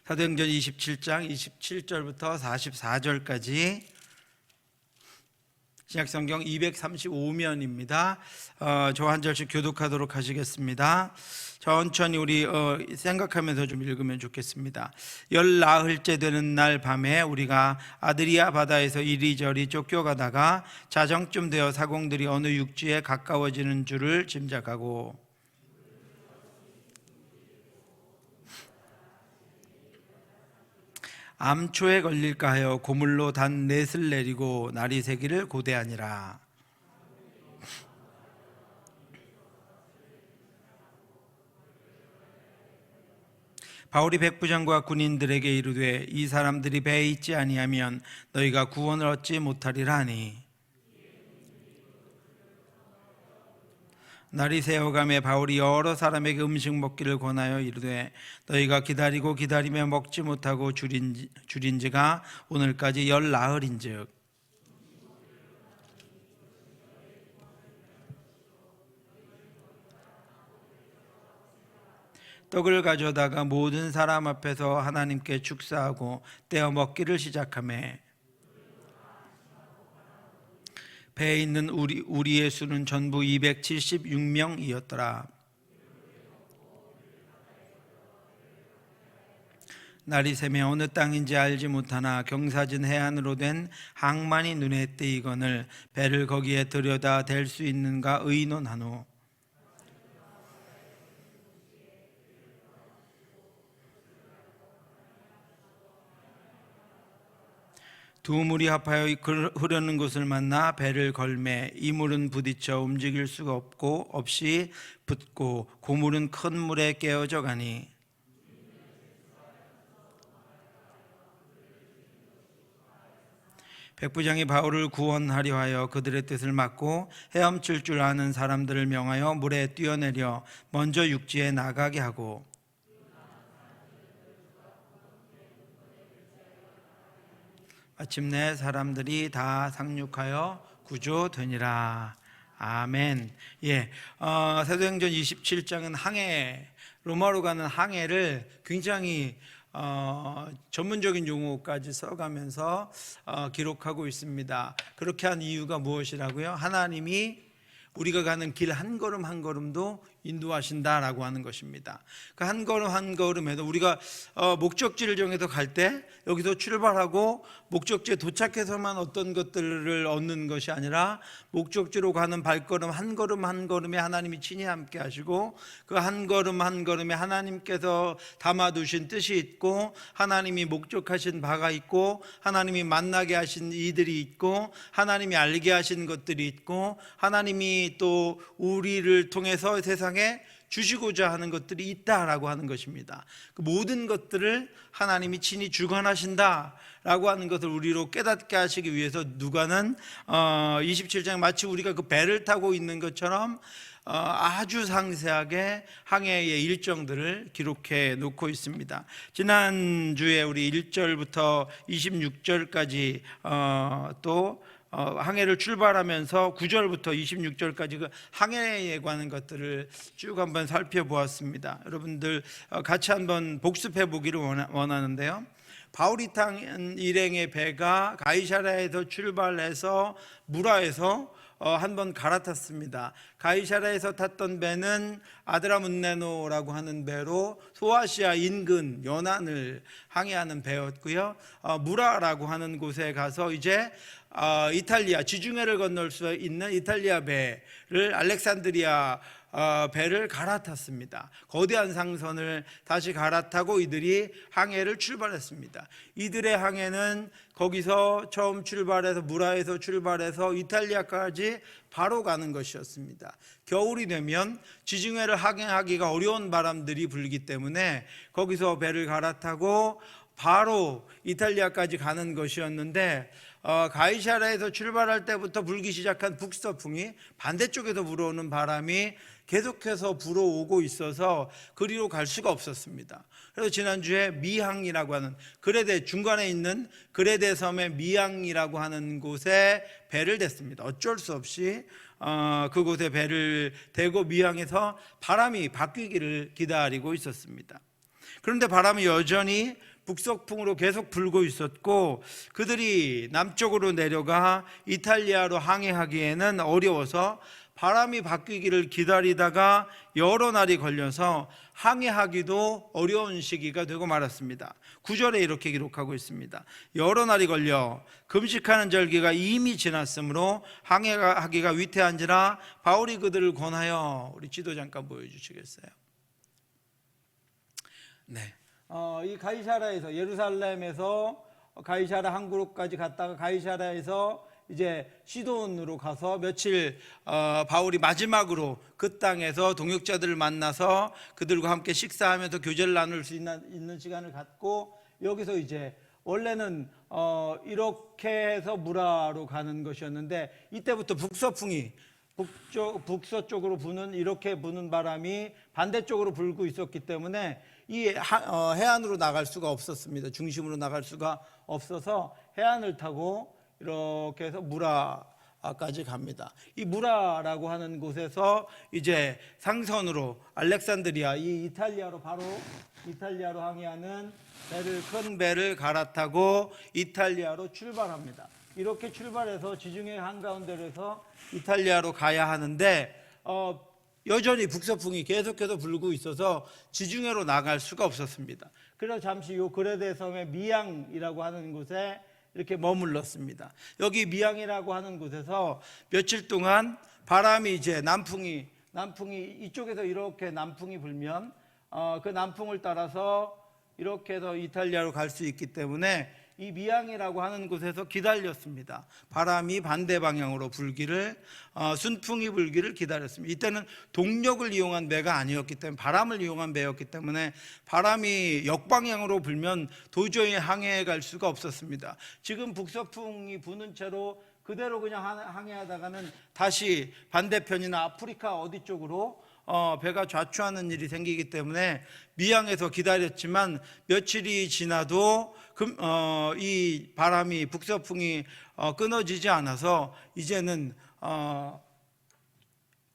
사도행전 27장 27절부터 44절까지 신약성경 235면입니다. 저 한 절씩 교독하도록 하시겠습니다. 천천히 우리 생각하면서 좀 읽으면 좋겠습니다. 14흘째 되는 날 밤에 우리가 아드리아 바다에서 이리저리 쫓겨가다가 자정쯤 되어 사공들이 어느 육지에 가까워지는 줄을 짐작하고 암초에 걸릴까 하여 고물로 단 넷을 내리고 날이 새기를 고대하니라. 바울이 백부장과 군인들에게 이르되 이 사람들이 배에 있지 아니하면 너희가 구원을 얻지 못하리라 하니, 날이 새어가매 바울이 여러 사람에게 음식 먹기를 권하여 이르되 너희가 기다리고 기다리며 먹지 못하고 줄인 지가 오늘까지 14흘인즉 떡을 가져다가 모든 사람 앞에서 하나님께 축사하고 떼어 먹기를 시작하매 배에 있는 우리의 수는 전부 276명이었더라. 날이 새며 어느 땅인지 알지 못하나 경사진 해안으로 된 항만이 눈에 띄거늘 배를 거기에 들여다 댈 수 있는가 의논하노. 두 물이 합하여 흐르는 곳을 만나 배를 걸매 이 물은 부딪혀 움직일 수가 없이 붙고 고물은 큰 물에 깨어져 가니 백부장이 바울을 구원하려 하여 그들의 뜻을 막고 헤엄칠 줄 아는 사람들을 명하여 물에 뛰어내려 먼저 육지에 나가게 하고 마침내 사람들이 다 상륙하여 구조되니라. 아멘. 사도행전 27장은 항해, 로마로 가는 항해를 굉장히 전문적인 용어까지 써가면서 기록하고 있습니다. 그렇게 한 이유가 무엇이라고요? 하나님이 우리가 가는 길 한 걸음 한 걸음도 인도하신다라고 하는 것입니다. 그 한 걸음 한 걸음에도 우리가 목적지를 정해서 갈 때 여기서 출발하고 목적지에 도착해서만 어떤 것들을 얻는 것이 아니라 목적지로 가는 발걸음 한 걸음 한 걸음에 하나님이 친히 함께 하시고 그 한 걸음 한 걸음에 하나님께서 담아두신 뜻이 있고 하나님이 목적하신 바가 있고 하나님이 만나게 하신 이들이 있고 하나님이 알게 하신 것들이 있고 하나님이 또 우리를 통해서 세상에 주시고자 하는 것들이 있다라고 하는 것입니다. 그 모든 것들을 하나님이 친히 주관하신다라고 하는 것을 우리로 깨닫게 하시기 위해서 누가는 27장 마치 우리가 그 배를 타고 있는 것처럼 아주 상세하게 항해의 일정들을 기록해 놓고 있습니다. 지난주에 우리 1절부터 26절까지 또 항해를 출발하면서 9절부터 26절까지 그 항해에 관한 것들을 쭉 한번 살펴보았습니다. 여러분들 같이 한번 복습해 보기를 원하는데요. 바울이 탄 일행의 배가 가이사랴에서 출발해서 무라에서 한번 갈아탔습니다. 가이사랴에서 탔던 배는 아드라문네노라고 하는 배로 소아시아 인근 연안을 항해하는 배였고요. 무라라고 하는 곳에 가서 이제 이탈리아 지중해를 건널 수 있는 이탈리아 배를 알렉산드리아 배를 갈아탔습니다. 거대한 상선을 다시 갈아타고 이들이 항해를 출발했습니다. 이들의 항해는 거기서 처음 출발해서 무라에서 출발해서 이탈리아까지 바로 가는 것이었습니다. 겨울이 되면 지중해를 항해하기가 어려운 바람들이 불기 때문에 거기서 배를 갈아타고 바로 이탈리아까지 가는 것이었는데 가이사랴에서 출발할 때부터 불기 시작한 북서풍이 반대쪽에서 불어오는 바람이 계속해서 불어오고 있어서 그리로 갈 수가 없었습니다. 그래서 지난주에 미항이라고 하는 그레데 중간에 있는 그레데 섬의 미항이라고 하는 곳에 배를 댔습니다. 어쩔 수 없이 그곳에 배를 대고 미항에서 바람이 바뀌기를 기다리고 있었습니다. 그런데 바람이 여전히 북서풍으로 계속 불고 있었고 그들이 남쪽으로 내려가 이탈리아로 항해하기에는 어려워서 바람이 바뀌기를 기다리다가 여러 날이 걸려서 항해하기도 어려운 시기가 되고 말았습니다. 9절에 이렇게 기록하고 있습니다. 여러 날이 걸려 금식하는 절기가 이미 지났으므로 항해하기가 위태한지라 바울이 그들을 권하여, 우리 지도 잠깐 보여주시겠어요? 네. 이 가이사라에서, 예루살렘에서 가이사라 항구로까지 갔다가 가이사라에서 이제 시돈으로 가서 며칠 바울이 마지막으로 그 땅에서 동역자들을 만나서 그들과 함께 식사하면서 교제를 나눌 수 있는 시간을 갖고, 여기서 이제 원래는 이렇게 해서 무라로 가는 것이었는데 이때부터 북서풍이 북서쪽으로 부는, 이렇게 부는 바람이 반대쪽으로 불고 있었기 때문에 이 해안으로 나갈 수가 없었습니다. 중심으로 나갈 수가 없어서 해안을 타고 이렇게 해서 무라까지 갑니다. 이 무라라고 하는 곳에서 이제 상선으로 알렉산드리아, 이 이탈리아로, 바로 이탈리아로 항해하는 큰 배를 갈아타고 이탈리아로 출발합니다. 이렇게 출발해서 지중해 한가운데로 해서 이탈리아로 가야 하는데 여전히 북서풍이 계속해서 불고 있어서 지중해로 나갈 수가 없었습니다. 그래서 잠시 요 그레데 섬의 미양이라고 하는 곳에 이렇게 머물렀습니다. 여기 미양이라고 하는 곳에서 며칠 동안 바람이 이제 남풍이 이쪽에서 이렇게 남풍이 불면 그 남풍을 따라서 이렇게 해서 이탈리아로 갈 수 있기 때문에 이 미양이라고 하는 곳에서 기다렸습니다. 바람이 반대 방향으로 불기를, 순풍이 불기를 기다렸습니다. 이때는 동력을 이용한 배가 아니었기 때문에, 바람을 이용한 배였기 때문에 바람이 역방향으로 불면 도저히 항해해 갈 수가 없었습니다. 지금 북서풍이 부는 채로 그대로 그냥 항해하다가는 다시 반대편이나 아프리카 어디 쪽으로 배가 좌초하는 일이 생기기 때문에 미양에서 기다렸지만 며칠이 지나도 이 바람이, 북서풍이 끊어지지 않아서 이제는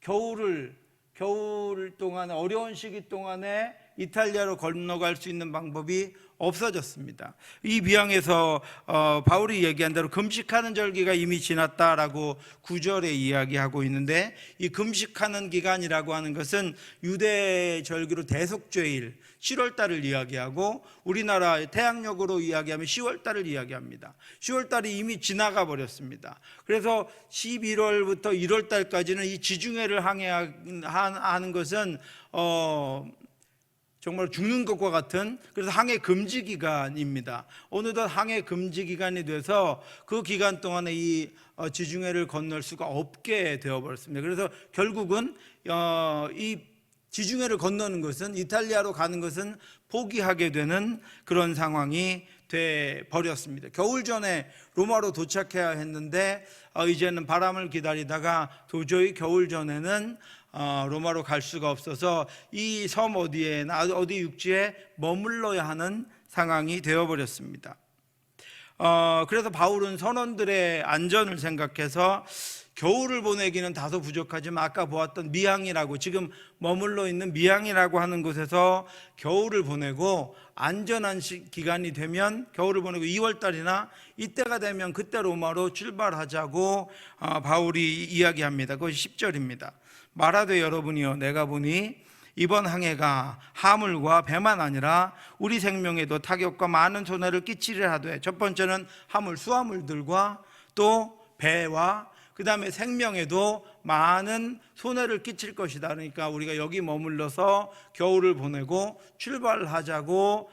겨울 동안에, 어려운 시기 동안에 이탈리아로 건너갈 수 있는 방법이 없어졌습니다. 이 미양에서 바울이 얘기한 대로 금식하는 절기가 이미 지났다라고 9절에 이야기하고 있는데, 이 금식하는 기간이라고 하는 것은 유대 절기로 대속죄일 7월달을 이야기하고, 우리나라 태양력으로 이야기하면 10월달을 이야기합니다. 10월달이 이미 지나가 버렸습니다. 그래서 11월부터 1월달까지는 이 지중해를 항해하는 것은 정말 죽는 것과 같은, 그래서 항해 금지 기간입니다. 어느덧 항해 금지 기간이 돼서 그 기간 동안에 이 지중해를 건널 수가 없게 되어버렸습니다. 그래서 결국은 이 지중해를 건너는 것은, 이탈리아로 가는 것은 포기하게 되는 그런 상황이 돼 버렸습니다. 겨울 전에 로마로 도착해야 했는데 이제는 바람을 기다리다가 도저히 겨울 전에는 로마로 갈 수가 없어서 이 섬 어디에나 어디 육지에 머물러야 하는 상황이 되어버렸습니다. 그래서 바울은 선원들의 안전을 생각해서 겨울을 보내기는 다소 부족하지만 아까 보았던 미양이라고, 지금 머물러 있는 미양이라고 하는 곳에서 겨울을 보내고, 안전한 기간이 되면 겨울을 보내고 2월달이나 이때가 되면 그때 로마로 출발하자고 바울이 이야기합니다. 그것이 10절입니다. 말하되 여러분이여, 내가 보니 이번 항해가 하물과 배만 아니라 우리 생명에도 타격과 많은 손해를 끼치려 하되, 첫 번째는 하물, 수화물들과 또 배와 그 다음에 생명에도 많은 손해를 끼칠 것이다. 그러니까 우리가 여기 머물러서 겨울을 보내고 출발하자고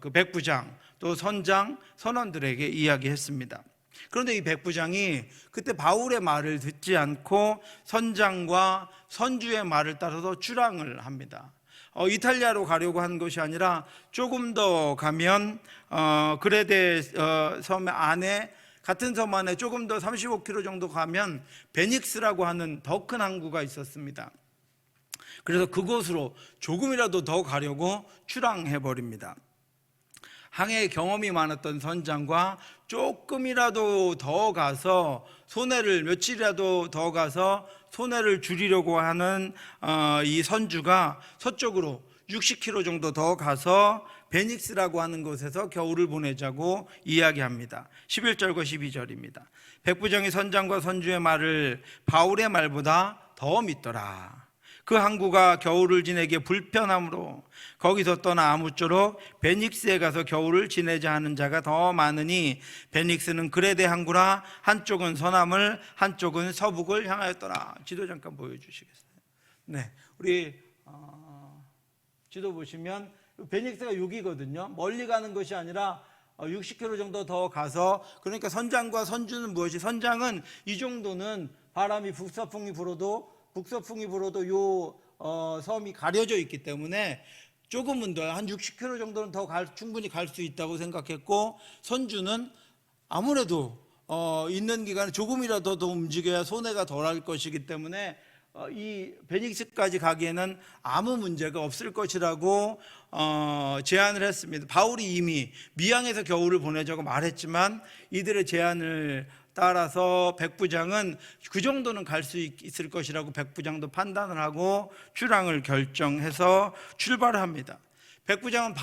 그 백부장 또 선장, 선원들에게 이야기했습니다. 그런데 이 백부장이 그때 바울의 말을 듣지 않고 선장과 선주의 말을 따라서 출항을 합니다. 이탈리아로 가려고 한 것이 아니라 조금 더 가면 그레데 섬 안에, 같은 섬 안에 조금 더 35km 정도 가면 베닉스라고 하는 더 큰 항구가 있었습니다. 그래서 그곳으로 조금이라도 더 가려고 출항해버립니다. 항해 경험이 많았던 선장과 조금이라도 더 가서 며칠이라도 더 가서 손해를 줄이려고 하는 이 선주가 서쪽으로 60km 정도 더 가서 베닉스라고 하는 곳에서 겨울을 보내자고 이야기합니다. 11절과 12절입니다. 백부장이 선장과 선주의 말을 바울의 말보다 더 믿더라. 그 항구가 겨울을 지내기에 불편하므로 거기서 떠나 아무쪼록 베닉스에 가서 겨울을 지내자 하는 자가 더 많으니 베닉스는 그레데 항구라 한쪽은 서남을 한쪽은 서북을 향하였더라. 지도 잠깐 보여주시겠어요? 네, 우리 지도 보시면 베닉스가 여기거든요. 멀리 가는 것이 아니라 60km 정도 더 가서, 그러니까 선장과 선주는 무엇이, 선장은 이 정도는 바람이 북서풍이 불어도 요 섬이 가려져 있기 때문에 조금은 더, 한 60km 정도는 더 충분히 갈 수 있다고 생각했고, 선주는 아무래도 있는 기간에 조금이라도 더 움직여야 손해가 덜할 것이기 때문에 이 베닉스까지 가기에는 아무 문제가 없을 것이라고 제안을 했습니다. 바울이 이미 미항에서 겨울을 보내자고 말했지만 이들의 제안을 따라서 백부장은 그 정도는 갈 수 있을 것이라고 백부장도 판단을 하고 출항을 결정해서 출발을 합니다. 백부장은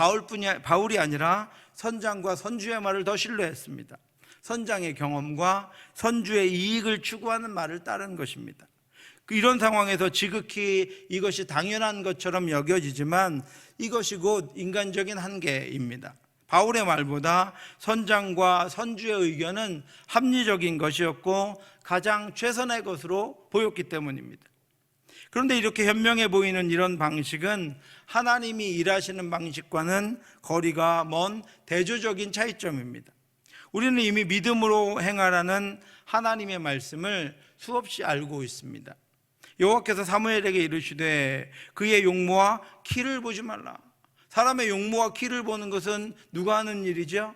바울이 아니라 선장과 선주의 말을 더 신뢰했습니다. 선장의 경험과 선주의 이익을 추구하는 말을 따른 것입니다. 이런 상황에서 지극히 이것이 당연한 것처럼 여겨지지만 이것이 곧 인간적인 한계입니다. 바울의 말보다 선장과 선주의 의견은 합리적인 것이었고 가장 최선의 것으로 보였기 때문입니다. 그런데 이렇게 현명해 보이는 이런 방식은 하나님이 일하시는 방식과는 거리가 먼 대조적인 차이점입니다. 우리는 이미 믿음으로 행하라는 하나님의 말씀을 수없이 알고 있습니다. 여호와께서 사무엘에게 이르시되 그의 용모와 키를 보지 말라. 사람의 용모와 키를 보는 것은 누가 하는 일이죠?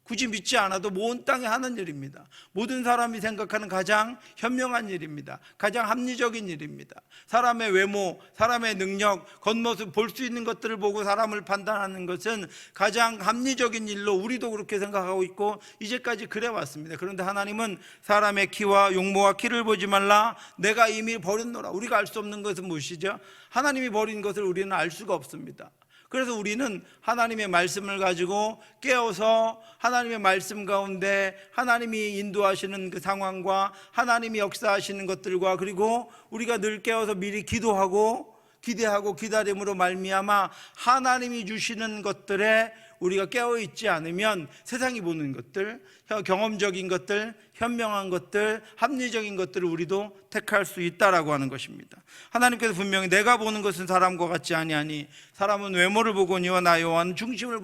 굳이 믿지 않아도 온 땅에 하는 일입니다. 모든 사람이 생각하는 가장 현명한 일입니다. 가장 합리적인 일입니다. 사람의 외모, 사람의 능력, 겉모습, 볼 수 있는 것들을 보고 사람을 판단하는 것은 가장 합리적인 일로 우리도 그렇게 생각하고 있고 이제까지 그래왔습니다. 그런데 하나님은 사람의 키와 용모와 키를 보지 말라. 내가 이미 버렸노라. 우리가 알 수 없는 것은 무엇이죠? 하나님이 버린 것을 우리는 알 수가 없습니다. 그래서 우리는 하나님의 말씀을 가지고 깨어서 하나님의 말씀 가운데 하나님이 인도하시는 그 상황과 하나님이 역사하시는 것들과, 그리고 우리가 늘 깨어서 미리 기도하고 기대하고 기다림으로 말미암아 하나님이 주시는 것들에 우리가 깨어있지 않으면 세상이 보는 것들, 경험적인 것들, 현명한 것들, 합리적인 것들을 우리도 택할 수 있다라고 하는 것입니다. 하나님께서 분명히 내가 보는 것은 사람과 같지 아니하니 사람은 외모를 보거니와 나 여호와는 중심을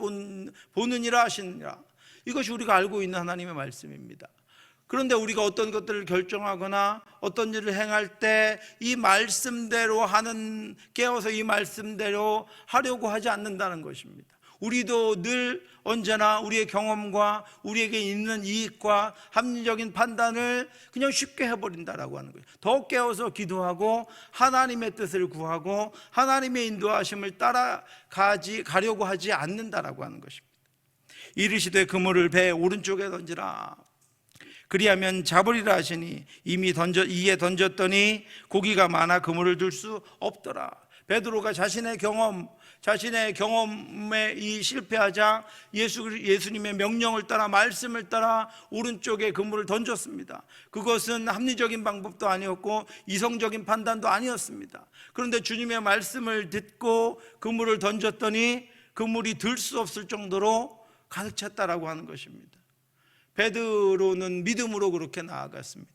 보느니라 하시느니라. 이것이 우리가 알고 있는 하나님의 말씀입니다. 그런데 우리가 어떤 것들을 결정하거나 어떤 일을 행할 때 이 말씀대로 깨어서 이 말씀대로 하려고 하지 않는다는 것입니다. 우리도 늘 언제나 우리의 경험과 우리에게 있는 이익과 합리적인 판단을 그냥 쉽게 해버린다라고 하는 거예요. 더 깨어서 기도하고 하나님의 뜻을 구하고 하나님의 인도하심을 따라가려고 하지 않는다라고 하는 것입니다. 이르시되 그물을 배 오른쪽에 던지라. 그리하면 잡으리라 하시니 이에 던졌더니 고기가 많아 그물을 들 수 없더라. 베드로가 자신의 경험에 이 실패하자 예수님의 명령을 따라 말씀을 따라 오른쪽에 그물을 던졌습니다. 그것은 합리적인 방법도 아니었고 이성적인 판단도 아니었습니다. 그런데 주님의 말씀을 듣고 그물을 던졌더니 그물이 들 수 없을 정도로 가득 찼다라고 하는 것입니다. 베드로는 믿음으로 그렇게 나아갔습니다.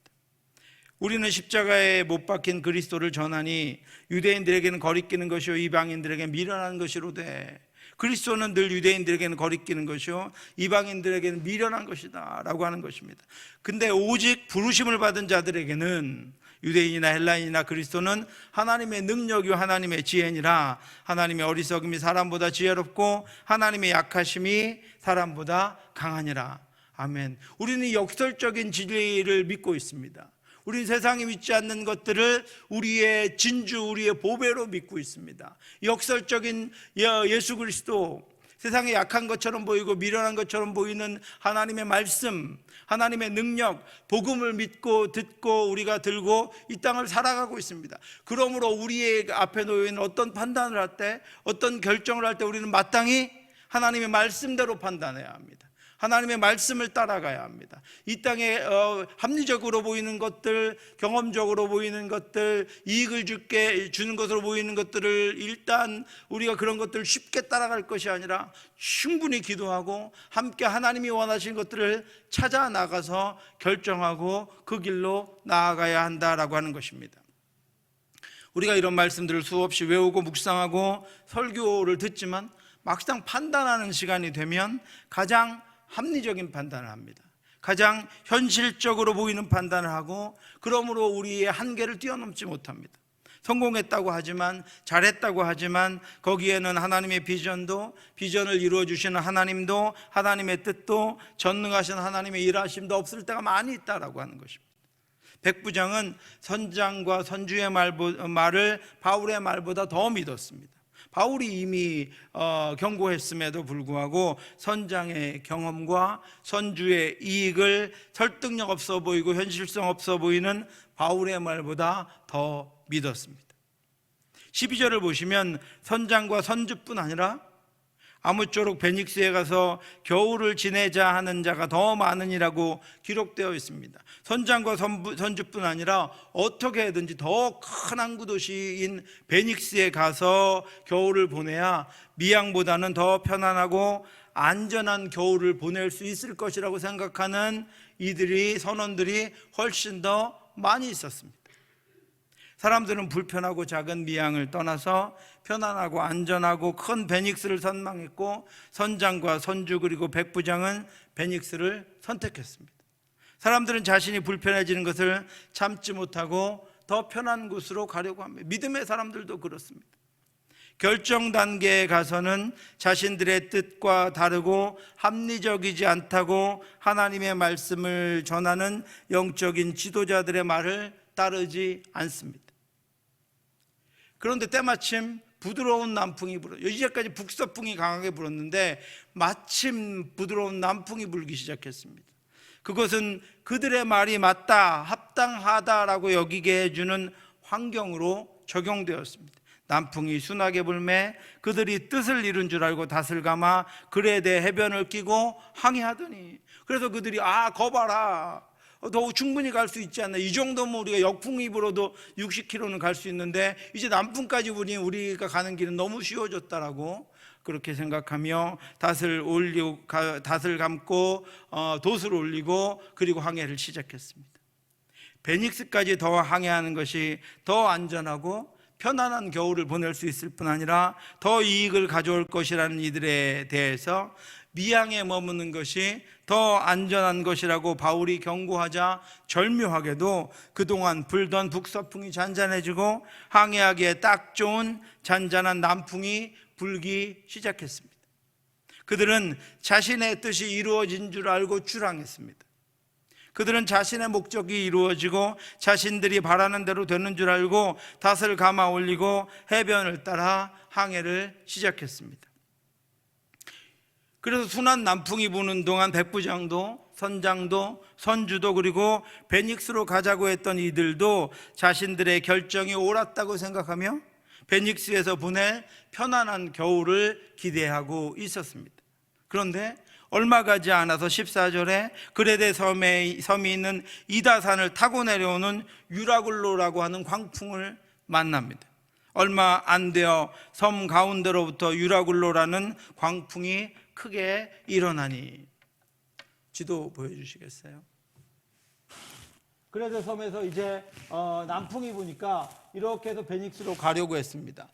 우리는 십자가에 못 박힌 그리스도를 전하니 유대인들에게는 거리끼는 것이요 이방인들에게는 미련한 것이로되 그리스도는 늘 유대인들에게는 거리끼는 것이요 이방인들에게는 미련한 것이다 라고 하는 것입니다. 근데 오직 부르심을 받은 자들에게는 유대인이나 헬라인이나 그리스도는 하나님의 능력이요 하나님의 지혜니라. 하나님의 어리석음이 사람보다 지혜롭고 하나님의 약하심이 사람보다 강하니라. 아멘. 우리는 역설적인 진리를 믿고 있습니다. 우리는 세상에 믿지 않는 것들을 우리의 진주, 우리의 보배로 믿고 있습니다. 역설적인 예수 그리스도, 세상에 약한 것처럼 보이고 미련한 것처럼 보이는 하나님의 말씀, 하나님의 능력, 복음을 믿고 듣고 우리가 들고 이 땅을 살아가고 있습니다. 그러므로 우리의 앞에 놓여있는 어떤 판단을 할 때, 어떤 결정을 할 때 우리는 마땅히 하나님의 말씀대로 판단해야 합니다. 하나님의 말씀을 따라가야 합니다. 이 땅에 합리적으로 보이는 것들, 경험적으로 보이는 것들, 이익을 주는 것으로 보이는 것들을 일단 우리가 그런 것들을 쉽게 따라갈 것이 아니라 충분히 기도하고 함께 하나님이 원하시는 것들을 찾아 나가서 결정하고 그 길로 나아가야 한다라고 하는 것입니다. 우리가 이런 말씀들을 수없이 외우고 묵상하고 설교를 듣지만 막상 판단하는 시간이 되면 가장 합리적인 판단을 합니다. 가장 현실적으로 보이는 판단을 하고 그러므로 우리의 한계를 뛰어넘지 못합니다. 성공했다고 하지만, 잘했다고 하지만 거기에는 하나님의 비전을 이루어 주시는 하나님도, 하나님의 뜻도, 전능하신 하나님의 일하심도 없을 때가 많이 있다라고 하는 것입니다. 백부장은 선장과 선주의 말을 바울의 말보다 더 믿었습니다. 바울이 이미 경고했음에도 불구하고 선장의 경험과 선주의 이익을 설득력 없어 보이고 현실성 없어 보이는 바울의 말보다 더 믿었습니다. 12절을 보시면 선장과 선주뿐 아니라 아무쪼록 베닉스에 가서 겨울을 지내자 하는 자가 더 많으니라고 기록되어 있습니다. 선장과 선주뿐 아니라 어떻게든지 더 큰 항구 도시인 베닉스에 가서 겨울을 보내야 미양보다는 더 편안하고 안전한 겨울을 보낼 수 있을 것이라고 생각하는 선원들이 훨씬 더 많이 있었습니다. 사람들은 불편하고 작은 미양을 떠나서 편안하고 안전하고 큰 베닉스를 선망했고 선장과 선주 그리고 백부장은 베닉스를 선택했습니다. 사람들은 자신이 불편해지는 것을 참지 못하고 더 편한 곳으로 가려고 합니다. 믿음의 사람들도 그렇습니다. 결정 단계에 가서는 자신들의 뜻과 다르고 합리적이지 않다고 하나님의 말씀을 전하는 영적인 지도자들의 말을 따르지 않습니다. 그런데 때마침 부드러운 남풍이 불어요. 이제까지 북서풍이 강하게 불었는데 마침 부드러운 남풍이 불기 시작했습니다. 그것은 그들의 말이 맞다, 합당하다라고 여기게 해주는 환경으로 적용되었습니다. 남풍이 순하게 불매 그들이 뜻을 이룬 줄 알고 닷을 감아 글에 대해 해변을 끼고 항해하더니, 그래서 그들이 거 봐라, 더 충분히 갈 수 있지 않나, 이 정도면 우리가 역풍이 불어도 60km는 갈 수 있는데 이제 남풍까지 부니 우리가 가는 길은 너무 쉬워졌다라고 그렇게 생각하며 닷을 감고 돛을 올리고 그리고 항해를 시작했습니다. 베닉스까지 더 항해하는 것이 더 안전하고 편안한 겨울을 보낼 수 있을 뿐 아니라 더 이익을 가져올 것이라는 이들에 대해서 미양에 머무는 것이 더 안전한 것이라고 바울이 경고하자 절묘하게도 그동안 불던 북서풍이 잔잔해지고 항해하기에 딱 좋은 잔잔한 남풍이 불기 시작했습니다. 그들은 자신의 뜻이 이루어진 줄 알고 출항했습니다. 그들은 자신의 목적이 이루어지고 자신들이 바라는 대로 되는 줄 알고 닷을 감아 올리고 해변을 따라 항해를 시작했습니다. 그래서 순한 남풍이 부는 동안 백부장도 선장도 선주도 그리고 베닉스로 가자고 했던 이들도 자신들의 결정이 옳았다고 생각하며 베닉스에서 보낼 편안한 겨울을 기대하고 있었습니다. 그런데 얼마 가지 않아서 14절에 그레데 섬이 있는 이다산을 타고 내려오는 유라굴로라고 하는 광풍을 만납니다. 얼마 안 되어 섬 가운데로부터 유라굴로라는 광풍이 크게 일어나니, 지도 보여주시겠어요? 그레데 섬에서 이제 남풍이 부니까 이렇게 해서 베닉스로 가려고 했습니다.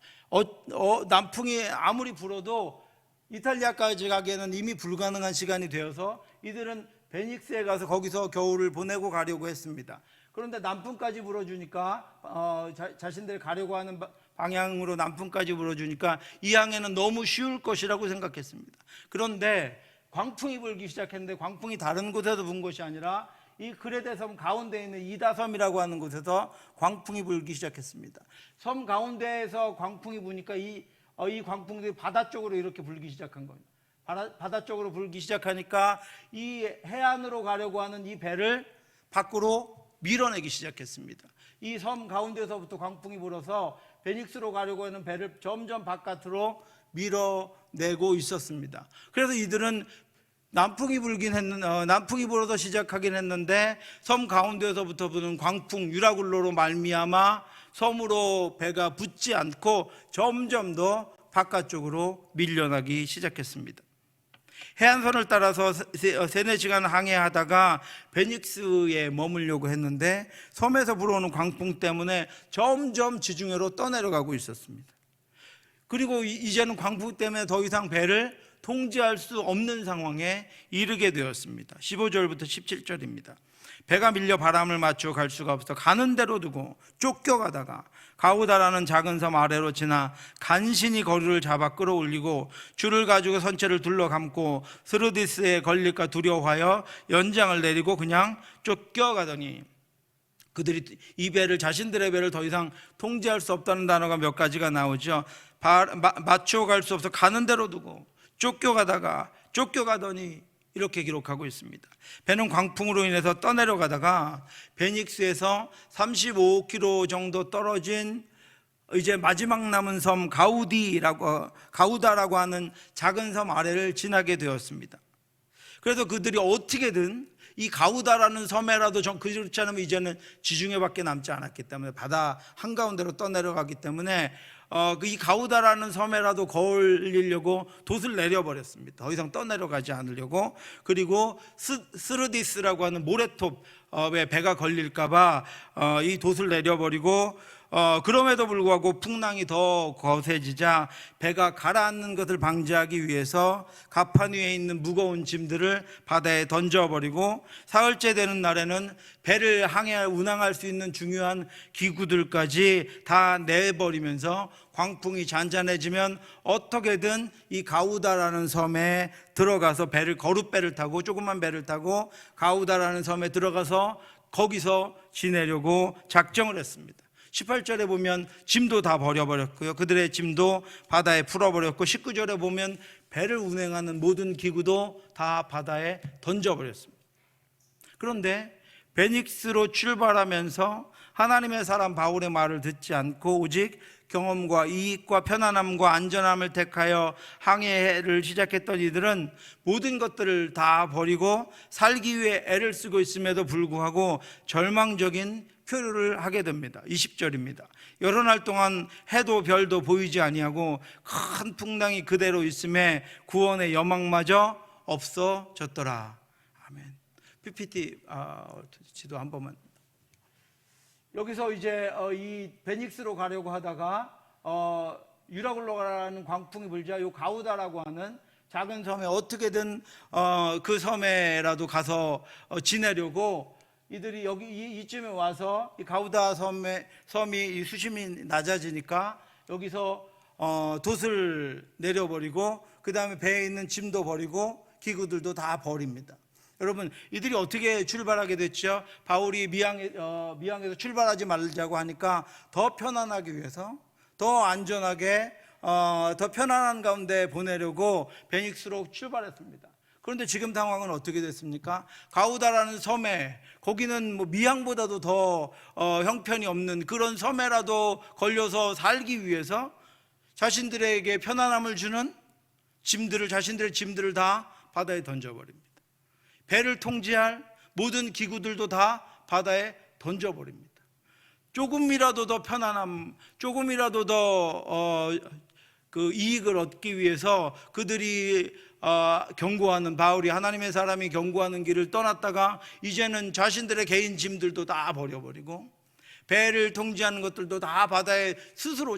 남풍이 아무리 불어도 이탈리아까지 가기에는 이미 불가능한 시간이 되어서 이들은 베닉스에 가서 거기서 겨울을 보내고 가려고 했습니다. 그런데 남풍까지 불어주니까 자신들이 가려고 하는 방향으로 남풍까지 불어주니까 이 항해는 너무 쉬울 것이라고 생각했습니다. 그런데 광풍이 불기 시작했는데 광풍이 다른 곳에서 분 것이 아니라 이 그레데 섬 가운데에 있는 이다섬이라고 하는 곳에서 광풍이 불기 시작했습니다. 섬 가운데에서 광풍이 부니까 이 이 광풍들이 바다 쪽으로 이렇게 불기 시작한 겁니다. 바다 쪽으로 불기 시작하니까 이 해안으로 가려고 하는 이 배를 밖으로 밀어내기 시작했습니다. 이 섬 가운데서부터 광풍이 불어서 베닉스로 가려고 하는 배를 점점 바깥으로 밀어내고 있었습니다. 그래서 이들은 남풍이 불어서 시작하긴 했는데 섬 가운데서부터 부는 광풍 유라굴로로 말미암아 섬으로 배가 붙지 않고 점점 더 바깥쪽으로 밀려나기 시작했습니다. 해안선을 따라서 3-4시간 항해하다가 베닉스에 머물려고 했는데 섬에서 불어오는 광풍 때문에 점점 지중해로 떠내려가고 있었습니다. 그리고 이제는 광풍 때문에 더 이상 배를 통제할 수 없는 상황에 이르게 되었습니다. 15절부터 17절입니다. 배가 밀려 바람을 맞추어 갈 수가 없어 가는 대로 두고 쫓겨가다가 가우다라는 작은 섬 아래로 지나 간신히 거리를 잡아 끌어올리고 줄을 가지고 선체를 둘러감고 스르디스에 걸릴까 두려워하여 연장을 내리고 그냥 쫓겨가더니, 그들이 이 배를, 자신들의 배를 더 이상 통제할 수 없다는 단어가 몇 가지가 나오죠. 맞추어 갈 수 없어 가는 대로 두고 쫓겨가더니 이렇게 기록하고 있습니다. 배는 광풍으로 인해서 떠내려가다가 베닉스에서 35km 정도 떨어진 이제 마지막 남은 섬 가우다라고 하는 작은 섬 아래를 지나게 되었습니다. 그래서 그들이 어떻게든 이 가우다라는 섬에라도 그렇지 않으면 이제는 지중해밖에 남지 않았기 때문에 바다 한가운데로 떠내려가기 때문에 이 가우다라는 섬에라도 걸리려고 돛을 내려버렸습니다. 더 이상 떠내려가지 않으려고. 그리고 스르디스라고 하는 모래톱에 배가 걸릴까봐 이 돛을 내려버리고, 그럼에도 불구하고 풍랑이 더 거세지자 배가 가라앉는 것을 방지하기 위해서 갑판 위에 있는 무거운 짐들을 바다에 던져버리고, 사흘째 되는 날에는 배를 운항할 수 있는 중요한 기구들까지 다 내버리면서 광풍이 잔잔해지면 어떻게든 이 가우다라는 섬에 들어가서 거룻배를 타고, 조그만 배를 타고 가우다라는 섬에 들어가서 거기서 지내려고 작정을 했습니다. 18절에 보면 짐도 다 버려버렸고요, 그들의 짐도 바다에 풀어버렸고, 19절에 보면 배를 운행하는 모든 기구도 다 바다에 던져버렸습니다. 그런데 베닉스로 출발하면서 하나님의 사람 바울의 말을 듣지 않고 오직 경험과 이익과 편안함과 안전함을 택하여 항해를 시작했던 이들은 모든 것들을 다 버리고 살기 위해 애를 쓰고 있음에도 불구하고 절망적인 표류를 하게 됩니다. 20절입니다. 여러 날 동안 해도 별도 보이지 아니하고 큰 풍랑이 그대로 있음에 구원의 여망마저 없어졌더라. 아멘. PPT 지도 한 번만. 여기서 이제 이 베닉스로 가려고 하다가 유라굴로라는 광풍이 불자 요 가우다라고 하는 작은 섬에 어떻게든 그 섬에라도 가서 지내려고 이들이 여기 이쯤에 와서 이 가우다 섬이 수심이 낮아지니까 여기서 돛을 내려버리고, 그 다음에 배에 있는 짐도 버리고 기구들도 다 버립니다. 여러분, 이들이 어떻게 출발하게 됐죠? 바울이 미항에서 출발하지 말자고 하니까 더 편안하기 위해서, 더 안전하게, 더 편안한 가운데 보내려고 베닉스로 출발했습니다. 그런데 지금 상황은 어떻게 됐습니까? 가우다라는 섬에, 거기는 뭐 미항보다도 더 형편이 없는 그런 섬에라도 걸려서 살기 위해서 자신들에게 편안함을 주는 자신들의 짐들을 다 바다에 던져버립니다. 배를 통제할 모든 기구들도 다 바다에 던져버립니다. 조금이라도 더 편안함, 조금이라도 더 그 이익을 얻기 위해서 그들이 경고하는, 바울이 하나님의 사람이 경고하는 길을 떠났다가 이제는 자신들의 개인 짐들도 다 버려버리고 배를 통제하는 것들도 다 바다에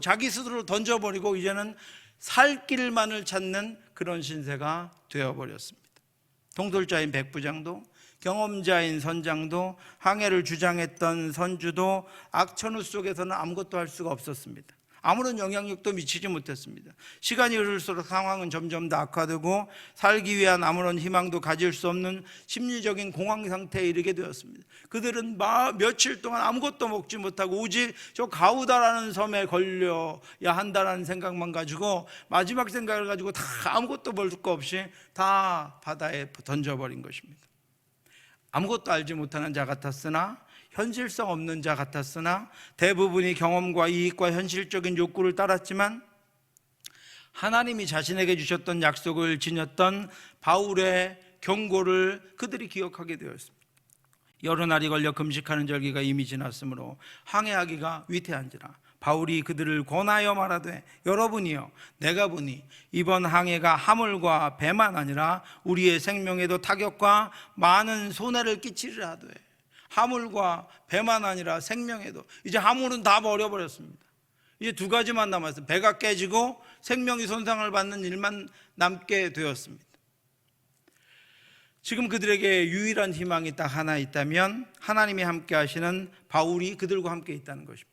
자기 스스로 던져버리고 이제는 살 길만을 찾는 그런 신세가 되어버렸습니다. 통솔자인 백부장도, 경험자인 선장도, 항해를 주장했던 선주도 악천후 속에서는 아무것도 할 수가 없었습니다. 아무런 영향력도 미치지 못했습니다. 시간이 흐를수록 상황은 점점 더 악화되고 살기 위한 아무런 희망도 가질 수 없는 심리적인 공황 상태에 이르게 되었습니다. 그들은 며칠 동안 아무것도 먹지 못하고 오직 저 가우다라는 섬에 걸려야 한다라는 생각만 가지고, 마지막 생각을 가지고 다 아무것도 먹을 거 없이 다 바다에 던져버린 것입니다. 아무것도 알지 못하는 자 같았으나, 현실성 없는 자 같았으나, 대부분이 경험과 이익과 현실적인 욕구를 따랐지만 하나님이 자신에게 주셨던 약속을 지녔던 바울의 경고를 그들이 기억하게 되었습니다. 여러 날이 걸려 금식하는 절기가 이미 지났으므로 항해하기가 위태한지라 바울이 그들을 권하여 말하되, 여러분이여, 내가 보니 이번 항해가 하물과 배만 아니라 우리의 생명에도 타격과 많은 손해를 끼치리라 하되, 하물과 배만 아니라 생명에도, 이제 하물은 다 버려버렸습니다. 이제 두 가지만 남았어요. 배가 깨지고 생명이 손상을 받는 일만 남게 되었습니다. 지금 그들에게 유일한 희망이 딱 하나 있다면, 하나님이 함께 하시는 바울이 그들과 함께 있다는 것입니다.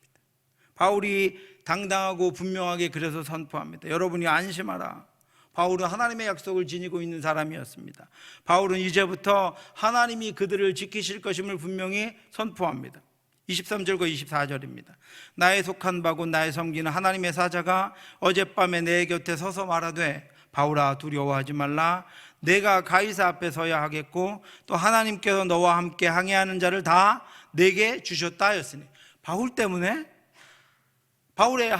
바울이 당당하고 분명하게 그래서 선포합니다. 여러분이 안심하라. 바울은 하나님의 약속을 지니고 있는 사람이었습니다. 바울은 이제부터 하나님이 그들을 지키실 것임을 분명히 선포합니다. 23절과 24절입니다. 나의 속한 바고 나의 섬기는 하나님의 사자가 어젯밤에 내 곁에 서서 말하되, 바울아, 두려워하지 말라. 내가 가이사 앞에 서야 하겠고 또 하나님께서 너와 함께 항해하는 자를 다 내게 주셨다 하였으니, 바울 때문에, 바울의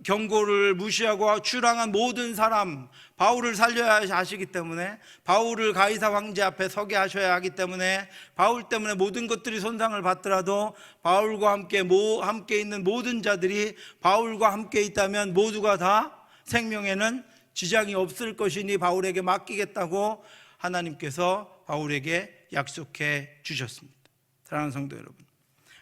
경고를 무시하고 출항한 모든 사람, 바울을 살려야 하시기 때문에, 바울을 가이사 황제 앞에 서게 하셔야 하기 때문에, 바울 때문에 모든 것들이 손상을 받더라도 바울과 함께 있는 모든 자들이 바울과 함께 있다면 모두가 다 생명에는 지장이 없을 것이니 바울에게 맡기겠다고 하나님께서 바울에게 약속해 주셨습니다. 사랑하는 성도 여러분,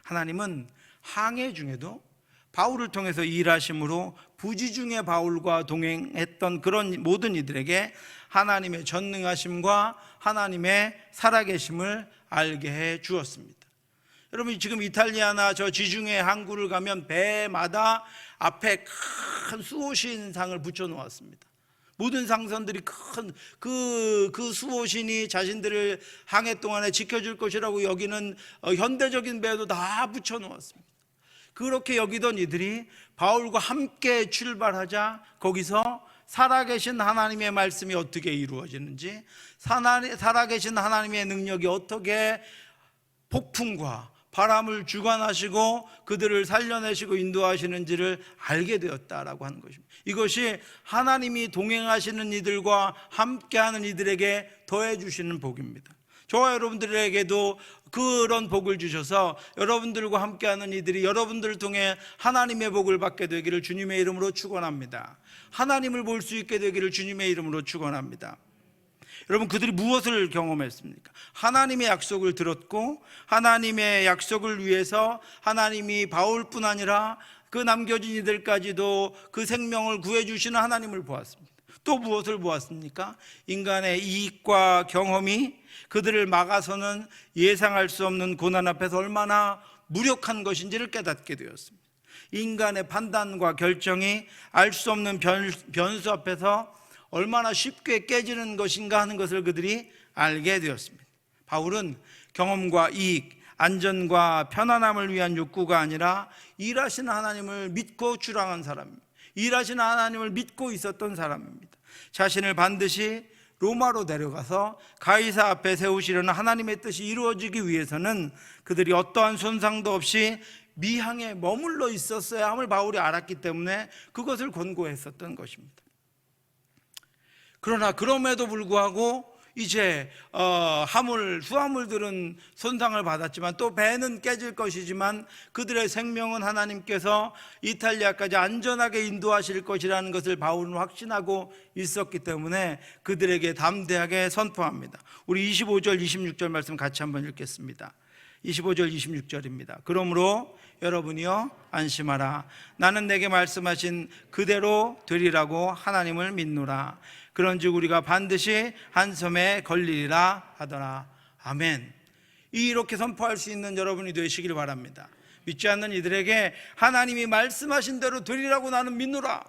하나님은 항해 중에도 바울을 통해서 일하심으로 부지 중에 바울과 동행했던 그런 모든 이들에게 하나님의 전능하심과 하나님의 살아계심을 알게 해 주었습니다. 여러분, 지금 이탈리아나 저 지중해 항구를 가면 배마다 앞에 큰 수호신상을 붙여 놓았습니다. 모든 상선들이 큰 그 수호신이 자신들을 항해 동안에 지켜줄 것이라고 여기는 현대적인 배도 다 붙여 놓았습니다. 그렇게 여기던 이들이 바울과 함께 출발하자 거기서 살아계신 하나님의 말씀이 어떻게 이루어지는지, 살아계신 하나님의 능력이 어떻게 폭풍과 바람을 주관하시고 그들을 살려내시고 인도하시는지를 알게 되었다라고 하는 것입니다. 이것이 하나님이 동행하시는 이들과 함께하는 이들에게 더해 주시는 복입니다. 저와 여러분들에게도 그런 복을 주셔서 여러분들과 함께하는 이들이 여러분들을 통해 하나님의 복을 받게 되기를 주님의 이름으로 축원합니다. 하나님을 볼 수 있게 되기를 주님의 이름으로 축원합니다. 여러분, 그들이 무엇을 경험했습니까? 하나님의 약속을 들었고, 하나님의 약속을 위해서 하나님이 바울뿐 아니라 그 남겨진 이들까지도 그 생명을 구해주시는 하나님을 보았습니다. 또 무엇을 보았습니까? 인간의 이익과 경험이 그들을 막아서는 예상할 수 없는 고난 앞에서 얼마나 무력한 것인지를 깨닫게 되었습니다. 인간의 판단과 결정이 알 수 없는 변수 앞에서 얼마나 쉽게 깨지는 것인가 하는 것을 그들이 알게 되었습니다. 바울은 경험과 이익, 안전과 편안함을 위한 욕구가 아니라 일하시는 하나님을 믿고 출항한 사람입니다. 일하시는 하나님을 믿고 있었던 사람입니다. 자신을 반드시 로마로 내려가서 가이사 앞에 세우시려는 하나님의 뜻이 이루어지기 위해서는 그들이 어떠한 손상도 없이 미항에 머물러 있었어야 함을 바울이 알았기 때문에 그것을 권고했었던 것입니다. 그러나 그럼에도 불구하고 이제 수화물들은 손상을 받았지만 또 배는 깨질 것이지만 그들의 생명은 하나님께서 이탈리아까지 안전하게 인도하실 것이라는 것을 바울은 확신하고 있었기 때문에 그들에게 담대하게 선포합니다. 우리 25절 26절 말씀 같이 한번 읽겠습니다. 25절 26절입니다. 그러므로 여러분이여 안심하라. 나는 내게 말씀하신 그대로 되리라고 하나님을 믿노라. 그런즉 우리가 반드시 한 섬에 걸리리라 하더라. 아멘. 이렇게 선포할 수 있는 여러분이 되시길 바랍니다. 믿지 않는 이들에게 하나님이 말씀하신 대로 되리라고 나는 믿노라,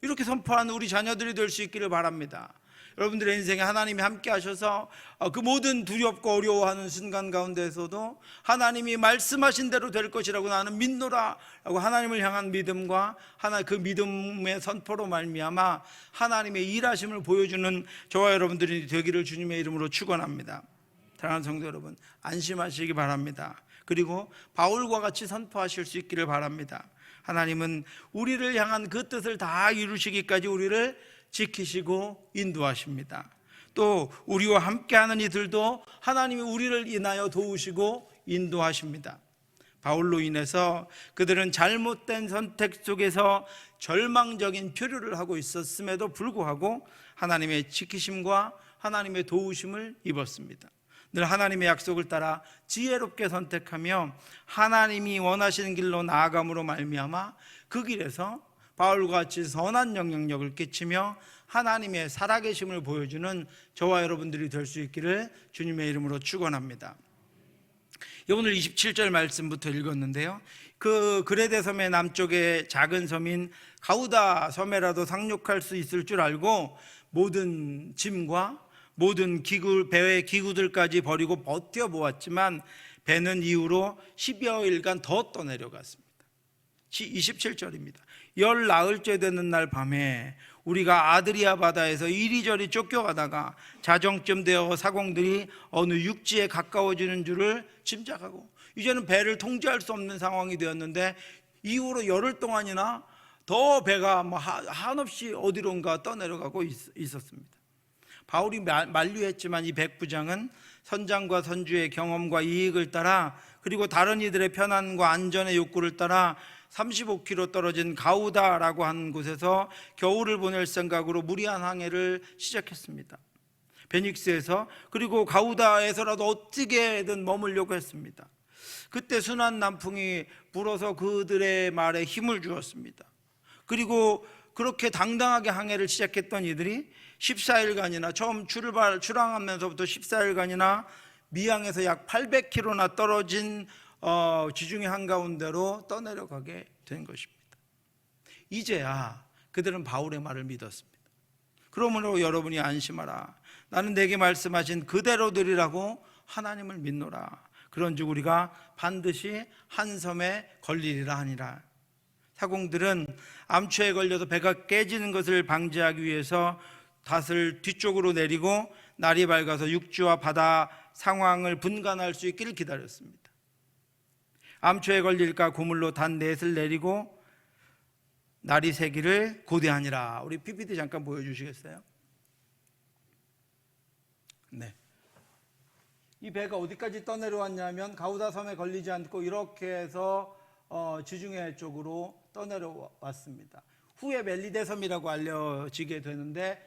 이렇게 선포하는 우리 자녀들이 될 수 있기를 바랍니다. 여러분들의 인생에 하나님이 함께 하셔서 그 모든 두렵고 어려워하는 순간 가운데에서도 하나님이 말씀하신 대로 될 것이라고 나는 믿노라 라고 하나님을 향한 믿음과 그 믿음의 선포로 말미암아 하나님의 일하심을 보여주는 저와 여러분들이 되기를 주님의 이름으로 축원합니다. 사랑하는 성도 여러분, 안심하시기 바랍니다. 그리고 바울과 같이 선포하실 수 있기를 바랍니다. 하나님은 우리를 향한 그 뜻을 다 이루시기까지 우리를 지키시고 인도하십니다. 또 우리와 함께하는 이들도 하나님이 우리를 인하여 도우시고 인도하십니다. 바울로 인해서 그들은 잘못된 선택 속에서 절망적인 표류를 하고 있었음에도 불구하고 하나님의 지키심과 하나님의 도우심을 입었습니다. 늘 하나님의 약속을 따라 지혜롭게 선택하며 하나님이 원하시는 길로 나아감으로 말미암아 그 길에서 바울과 같이 선한 영향력을 끼치며 하나님의 살아계심을 보여주는 저와 여러분들이 될 수 있기를 주님의 이름으로 축원합니다. 오늘 27절 말씀부터 읽었는데요, 그 그레데 섬의 남쪽의 작은 섬인 가우다 섬에라도 상륙할 수 있을 줄 알고 모든 짐과 모든 배의 기구들까지 버리고 버텨보았지만 배는 이후로 10여일간 더 떠내려갔습니다. 27절입니다. 열 나흘째 되는 날 밤에 우리가 아드리아 바다에서 이리저리 쫓겨가다가 자정쯤 되어 사공들이 어느 육지에 가까워지는 줄을 짐작하고, 이제는 배를 통제할 수 없는 상황이 되었는데 이후로 열흘 동안이나 더 배가 한없이 어디론가 떠내려가고 있었습니다. 바울이 만류했지만 이 백부장은 선장과 선주의 경험과 이익을 따라, 그리고 다른 이들의 편안과 안전의 욕구를 따라 35km 떨어진 가우다라고 하는 곳에서 겨울을 보낼 생각으로 무리한 항해를 시작했습니다. 베닉스에서, 그리고 가우다에서라도 어떻게든 머물려고 했습니다. 그때 순한 남풍이 불어서 그들의 말에 힘을 주었습니다. 그리고 그렇게 당당하게 항해를 시작했던 이들이 14일간이나 처음 출항하면서부터 14일간이나 미항에서 약 800km나 떨어진 지중해 한가운데로 떠내려가게 된 것입니다. 이제야 그들은 바울의 말을 믿었습니다. 그러므로 여러분이 안심하라. 나는 내게 말씀하신 그대로 되리라고 하나님을 믿노라. 그런즉 우리가 반드시 한 섬에 걸리리라 하니라. 사공들은 암초에 걸려서 배가 깨지는 것을 방지하기 위해서 닷을 뒤쪽으로 내리고 날이 밝아서 육지와 바다 상황을 분간할 수 있기를 기다렸습니다. 암초에 걸릴까 고물로 단 넷을 내리고 날이 새기를 고대하니라. 우리 PPT 잠깐 보여주시겠어요? 네. 이 배가 어디까지 떠내려왔냐면 가우다 섬에 걸리지 않고 이렇게 해서 지중해 쪽으로 떠내려왔습니다. 후에 멜리데 섬이라고 알려지게 되는데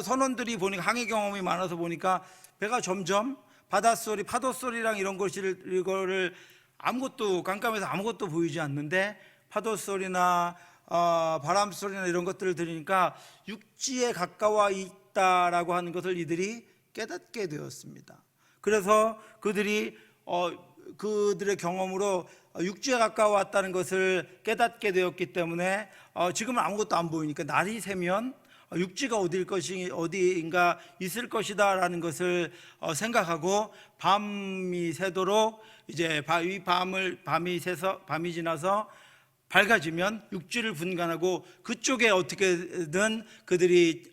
선원들이 보니까 항해 경험이 많아서 보니까 배가 점점 바닷소리, 파도소리랑 이런 이거를 아무것도 깜깜해서 아무것도 보이지 않는데 파도소리나 바람소리나 이런 것들을 들으니까 육지에 가까워 있다라고 하는 것을 이들이 깨닫게 되었습니다. 그래서 그들이 그들의 경험으로 육지에 가까워 왔다는 것을 깨닫게 되었기 때문에 지금은 아무것도 안 보이니까 날이 새면 육지가 어디인가 있을 것이다라는 것을 생각하고 밤이 새도록 이제 밤이 지나서 밝아지면 육지를 분간하고 그쪽에 어떻게든 그들이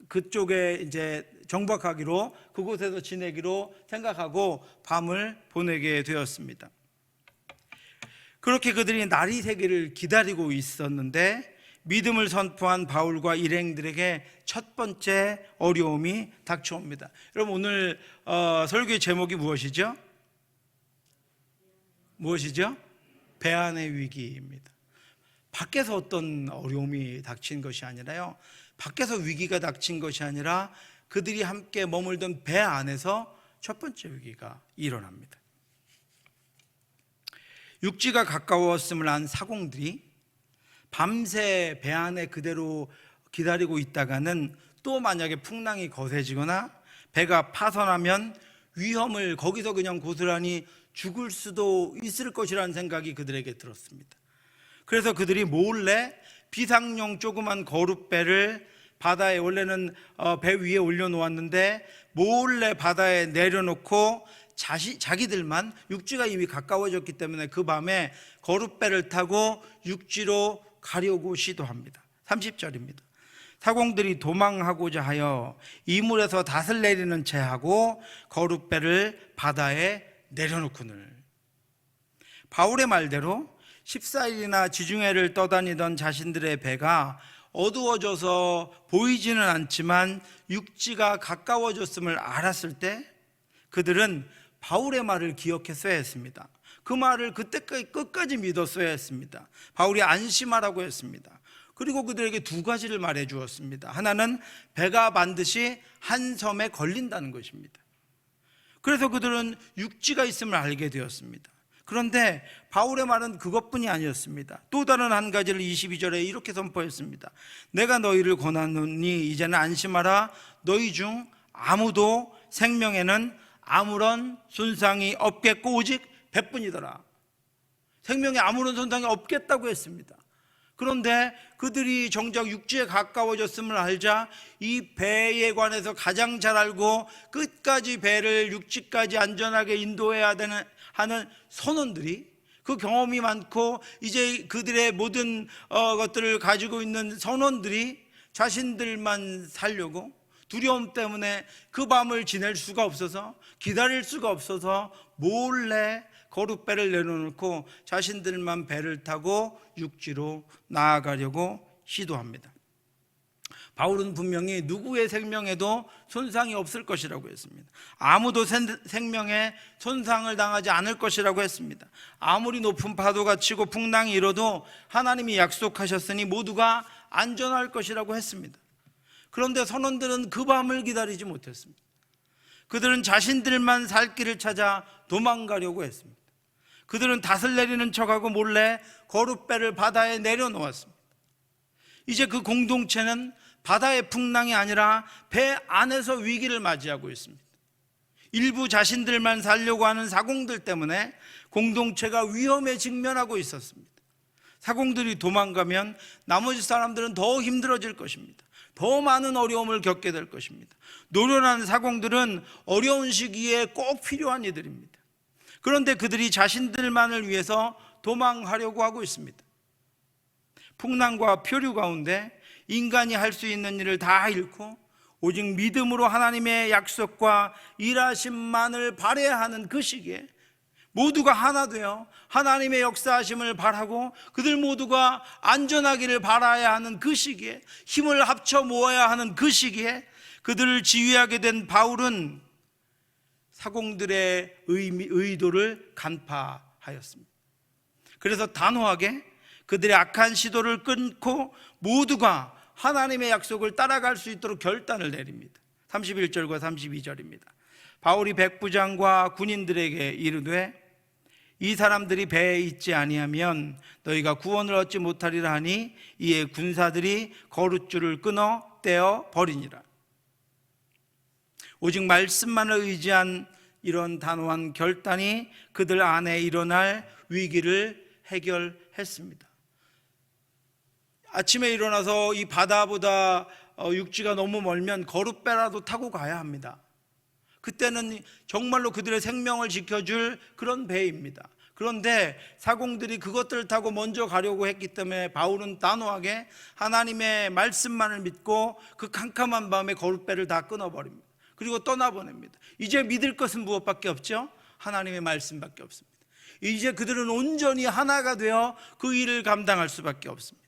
그쪽에 이제 정박하기로, 그곳에서 지내기로 생각하고 밤을 보내게 되었습니다. 그렇게 그들이 날이 새기를 기다리고 있었는데 믿음을 선포한 바울과 일행들에게 첫 번째 어려움이 닥쳐옵니다. 여러분, 오늘 설교의 제목이 무엇이죠? 배안의 위기입니다. 밖에서 어떤 어려움이 닥친 것이 아니라요, 밖에서 위기가 닥친 것이 아니라 그들이 함께 머물던 배 안에서 첫 번째 위기가 일어납니다. 육지가 가까웠음을 안 사공들이 밤새 배 안에 그대로 기다리고 있다가는 또 만약에 풍랑이 거세지거나 배가 파선하면 위험을 거기서 그냥 고스란히 죽을 수도 있을 것이라는 생각이 그들에게 들었습니다. 그래서 그들이 몰래 비상용 조그만 거룻배를 바다에, 원래는 배 위에 올려놓았는데 몰래 바다에 내려놓고 자기들만, 육지가 이미 가까워졌기 때문에 그 밤에 거룻배를 타고 육지로 가려고 시도합니다. 30절입니다. 사공들이 도망하고자 하여 이물에서 닷을 내리는 채 하고 거룻배를 바다에 내려놓거늘. 바울의 말대로 14일이나 지중해를 떠다니던 자신들의 배가 어두워져서 보이지는 않지만 육지가 가까워졌음을 알았을 때 그들은 바울의 말을 기억했어야 했습니다. 그 말을 그때까지 끝까지 믿었어야 했습니다. 바울이 안심하라고 했습니다. 그리고 그들에게 두 가지를 말해 주었습니다. 하나는 배가 반드시 한 섬에 걸린다는 것입니다. 그래서 그들은 육지가 있음을 알게 되었습니다. 그런데 바울의 말은 그것뿐이 아니었습니다. 또 다른 한 가지를 22절에 이렇게 선포했습니다. 내가 너희를 권하노니 이제는 안심하라. 너희 중 아무도 생명에는 아무런 손상이 없겠고 오직 배뿐이더라. 생명에 아무런 손상이 없겠다고 했습니다. 그런데 그들이 정작 육지에 가까워졌음을 알자 이 배에 관해서 가장 잘 알고 끝까지 배를 육지까지 안전하게 인도해야 하는 선원들이, 그 경험이 많고 이제 그들의 모든 것들을 가지고 있는 선원들이 자신들만 살려고 두려움 때문에 그 밤을 지낼 수가 없어서, 기다릴 수가 없어서 몰래 거룻배를 내려놓고 자신들만 배를 타고 육지로 나아가려고 시도합니다. 바울은 분명히 누구의 생명에도 손상이 없을 것이라고 했습니다. 아무도 생명에 손상을 당하지 않을 것이라고 했습니다. 아무리 높은 파도가 치고 풍랑이 일어도 하나님이 약속하셨으니 모두가 안전할 것이라고 했습니다. 그런데 선원들은 그 밤을 기다리지 못했습니다. 그들은 자신들만 살 길을 찾아 도망가려고 했습니다. 그들은 닷을 내리는 척하고 몰래 거룻배를 바다에 내려놓았습니다. 이제 그 공동체는 바다의 풍랑이 아니라 배 안에서 위기를 맞이하고 있습니다. 일부 자신들만 살려고 하는 사공들 때문에 공동체가 위험에 직면하고 있었습니다. 사공들이 도망가면 나머지 사람들은 더 힘들어질 것입니다. 더 많은 어려움을 겪게 될 것입니다. 노련한 사공들은 어려운 시기에 꼭 필요한 이들입니다. 그런데 그들이 자신들만을 위해서 도망하려고 하고 있습니다. 풍랑과 표류 가운데 인간이 할 수 있는 일을 다 잃고 오직 믿음으로 하나님의 약속과 일하심만을 바라야 하는 그 시기에 모두가 하나 되어 하나님의 역사하심을 바라고 그들 모두가 안전하기를 바라야 하는 그 시기에, 힘을 합쳐 모아야 하는 그 시기에 그들을 지휘하게 된 바울은 사공들의 의도를 간파하였습니다. 그래서 단호하게 그들의 악한 시도를 끊고 모두가 하나님의 약속을 따라갈 수 있도록 결단을 내립니다. 31절과 32절입니다. 바울이 백부장과 군인들에게 이르되 이 사람들이 배에 있지 아니하면 너희가 구원을 얻지 못하리라 하니 이에 군사들이 거룻줄을 끊어 떼어 버리니라. 오직 말씀만을 의지한 이런 단호한 결단이 그들 안에 일어날 위기를 해결했습니다. 아침에 일어나서 이 바다보다 육지가 너무 멀면 거룻배라도 타고 가야 합니다. 그때는 정말로 그들의 생명을 지켜줄 그런 배입니다. 그런데 사공들이 그것들을 타고 먼저 가려고 했기 때문에 바울은 단호하게 하나님의 말씀만을 믿고 그 캄캄한 밤에 거룻배를 다 끊어버립니다. 그리고 떠나보냅니다. 이제 믿을 것은 무엇밖에 없죠? 하나님의 말씀밖에 없습니다. 이제 그들은 온전히 하나가 되어 그 일을 감당할 수밖에 없습니다.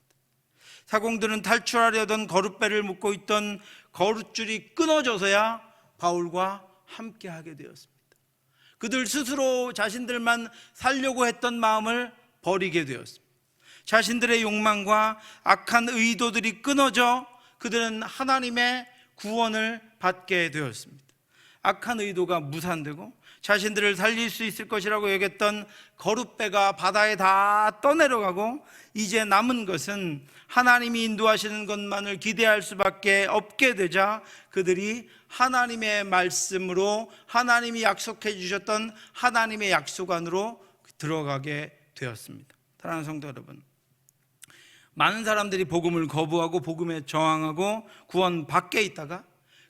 사공들은 탈출하려던 거룻배를 묶고 있던 거룻줄이 끊어져서야 바울과 함께 하게 되었습니다. 그들 스스로 자신들만 살려고 했던 마음을 버리게 되었습니다. 자신들의 욕망과 악한 의도들이 끊어져 그들은 하나님의 구원을 받게 되었습니다. 악한 의도가 무산되고 자신들을 살릴 수 있을 것이라고 여겼던 거룻배가 바다에 다 떠내려가고 이제 남은 것은 하나님이 인도하시는 것만을 기대할 수밖에 없게 되자 그들이 하나님의 말씀으로 하나님이 약속해 주셨던 하나님의 약속 안으로 들어가게 되었습니다. 사랑하는 성도 여러분, 많은 사람들이 복음을 거부하고 복음에 저항하고 구원 밖에 있다가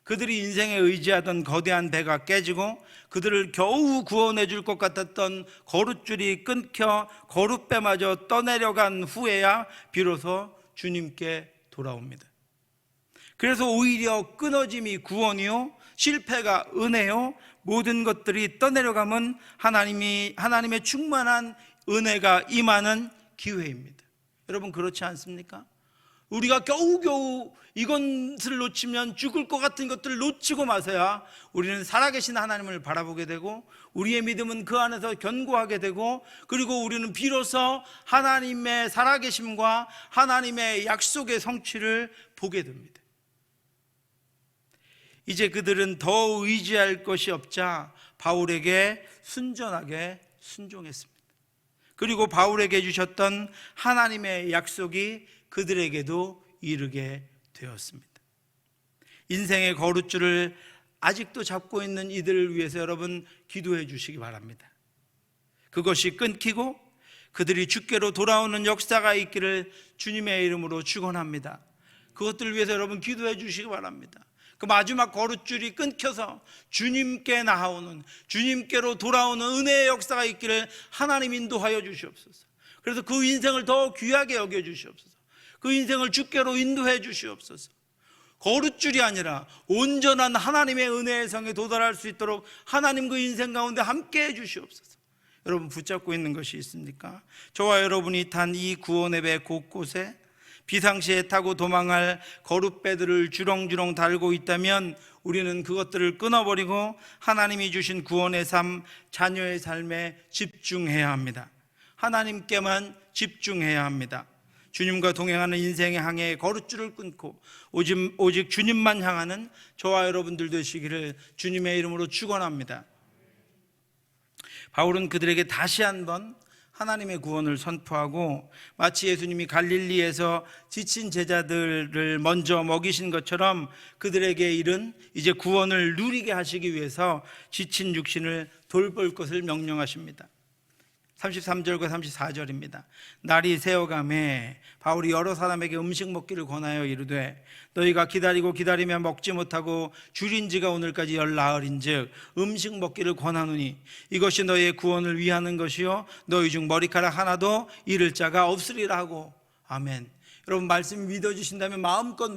그들이 인생에 의지하던 거대한 배가 깨지고 그들을 겨우 구원해 줄 것 같았던 거룻줄이 끊겨 거룻배마저 떠내려간 후에야 비로소 주님께 돌아옵니다. 그래서 오히려 끊어짐이 구원이요, 실패가 은혜요, 모든 것들이 떠내려가면 하나님의 충만한 은혜가 임하는 기회입니다. 여러분, 그렇지 않습니까? 우리가 겨우겨우 이것을 놓치면 죽을 것 같은 것들을 놓치고 마서야 우리는 살아계신 하나님을 바라보게 되고 우리의 믿음은 그 안에서 견고하게 되고 그리고 우리는 비로소 하나님의 살아계심과 하나님의 약속의 성취를 보게 됩니다. 이제 그들은 더 의지할 것이 없자 바울에게 순전하게 순종했습니다. 그리고 바울에게 주셨던 하나님의 약속이 그들에게도 이르게 되었습니다. 인생의 거룻줄을 아직도 잡고 있는 이들을 위해서 여러분 기도해 주시기 바랍니다. 그것이 끊기고 그들이 주께로 돌아오는 역사가 있기를 주님의 이름으로 축원합니다. 그것들을 위해서 여러분 기도해 주시기 바랍니다. 그 마지막 거룻줄이 끊겨서 주님께 나아오는, 주님께로 돌아오는 은혜의 역사가 있기를 하나님 인도하여 주시옵소서. 그래서 그 인생을 더 귀하게 여겨 주시옵소서. 그 인생을 주께로 인도해 주시옵소서. 거룻줄이 아니라 온전한 하나님의 은혜의 성에 도달할 수 있도록 하나님 그 인생 가운데 함께 해 주시옵소서. 여러분, 붙잡고 있는 것이 있습니까? 저와 여러분이 탄 이 구원의 배 곳곳에 비상시에 타고 도망할 거룻배들을 주렁주렁 달고 있다면 우리는 그것들을 끊어버리고 하나님이 주신 구원의 삶, 자녀의 삶에 집중해야 합니다. 하나님께만 집중해야 합니다. 주님과 동행하는 인생의 항해에 거룻줄을 끊고 오직 주님만 향하는 저와 여러분들 되시기를 주님의 이름으로 축원합니다. 바울은 그들에게 다시 한번 하나님의 구원을 선포하고 마치 예수님이 갈릴리에서 지친 제자들을 먼저 먹이신 것처럼 그들에게 이른 이제 구원을 누리게 하시기 위해서 지친 육신을 돌볼 것을 명령하십니다. 33절과 34절입니다. 날이 새어가매 바울이 여러 사람에게 음식 먹기를 권하여 이르되 너희가 기다리며 먹지 못하고 줄인 지가 오늘까지 열나흘인즉 음식 먹기를 권하노니 이것이 너희의 구원을 위하는 것이요 너희 중 머리카락 하나도 잃을 자가 없으리라 하고. 아멘. 여러분, 말씀 믿어주신다면 마음껏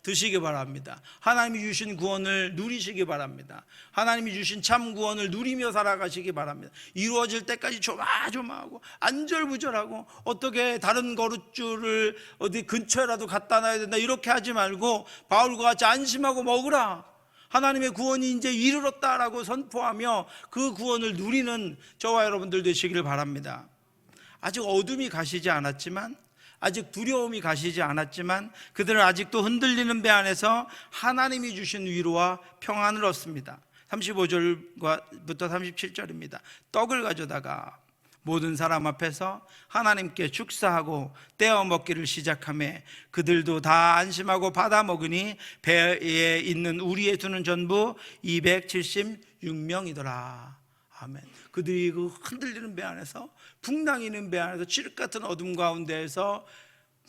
드시기 바랍니다. 하나님이 주신 구원을 누리시기 바랍니다. 하나님이 주신 참 구원을 누리며 살아가시기 바랍니다. 이루어질 때까지 조마조마하고 안절부절하고 어떻게 다른 거룻줄을 어디 근처에라도 갖다 놔야 된다 이렇게 하지 말고 바울과 같이 안심하고 먹으라. 하나님의 구원이 이제 이르렀다라고 선포하며 그 구원을 누리는 저와 여러분들 되시기를 바랍니다. 아직 어둠이 가시지 않았지만, 아직 두려움이 가시지 않았지만 그들은 아직도 흔들리는 배 안에서 하나님이 주신 위로와 평안을 얻습니다. 35절부터 37절입니다. 떡을 가져다가 모든 사람 앞에서 하나님께 축사하고 떼어 먹기를 시작하며 그들도 다 안심하고 받아 먹으니 배에 있는 우리의 수는 전부 276명이더라. 아멘. 그들이 그 흔들리는 배 안에서, 풍랑이는 배 안에서, 칠흑 같은 어둠 가운데에서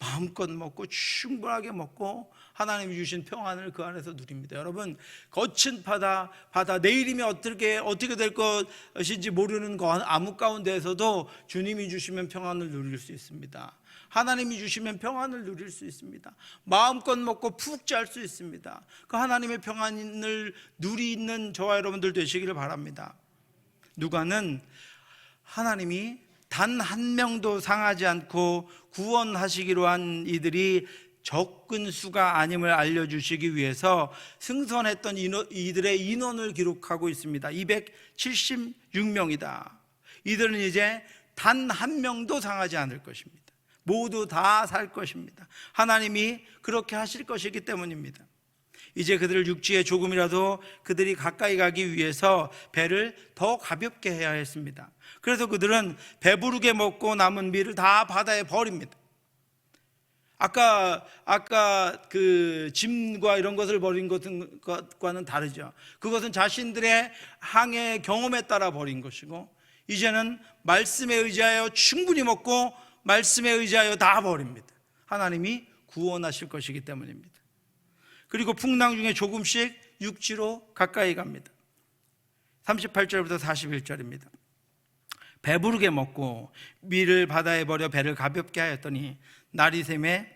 마음껏 먹고 충분하게 먹고 하나님이 주신 평안을 그 안에서 누립니다. 여러분, 거친 바다 내일이면 어떻게 될 것인지 모르는 암흑 가운데에서도 주님이 주시면 평안을 누릴 수 있습니다. 하나님이 주시면 평안을 누릴 수 있습니다. 마음껏 먹고 푹 잘 수 있습니다. 그 하나님의 평안을 누리는 저와 여러분들 되시기를 바랍니다. 누가는 하나님이 단 한 명도 상하지 않고 구원하시기로 한 이들이 적은 수가 아님을 알려주시기 위해서 승선했던 이들의 인원을 기록하고 있습니다. 276명이다. 이들은 이제 단 한 명도 상하지 않을 것입니다. 모두 다 살 것입니다. 하나님이 그렇게 하실 것이기 때문입니다. 이제 그들을 육지에 조금이라도 그들이 가까이 가기 위해서 배를 더 가볍게 해야 했습니다. 그래서 그들은 배부르게 먹고 남은 밀을 다 바다에 버립니다. 아까 그 짐과 이런 것을 버린 것과는 다르죠. 그것은 자신들의 항해 경험에 따라 버린 것이고, 이제는 말씀에 의지하여 충분히 먹고 말씀에 의지하여 다 버립니다. 하나님이 구원하실 것이기 때문입니다. 그리고 풍랑 중에 조금씩 육지로 가까이 갑니다. 38절부터 41절입니다. 배부르게 먹고 밀을 바다에 버려 배를 가볍게 하였더니 날이 새매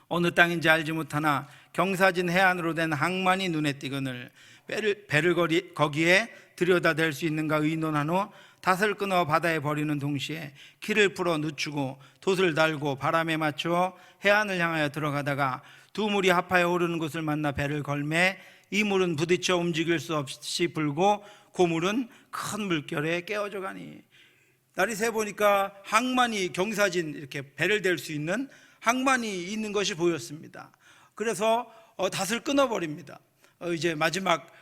어느 땅인지 알지 못하나 경사진 해안으로 된 항만이 눈에 띄거늘 배를 거기에 들여다댈 수 있는가 의논한 후 닷을 끊어 바다에 버리는 동시에 키를 풀어 늦추고 돛을 달고 바람에 맞추어 해안을 향하여 들어가다가 두 물이 합하여 오르는 곳을 만나 배를 걸매 이 물은 부딪혀 움직일 수 없이 불고 그 물은 큰 물결에 깨어져 가니. 날이 새 보니까 항만이 경사진 이렇게 배를 댈 수 있는 항만이 있는 것이 보였습니다. 그래서 닷을 끊어버립니다. 이제 마지막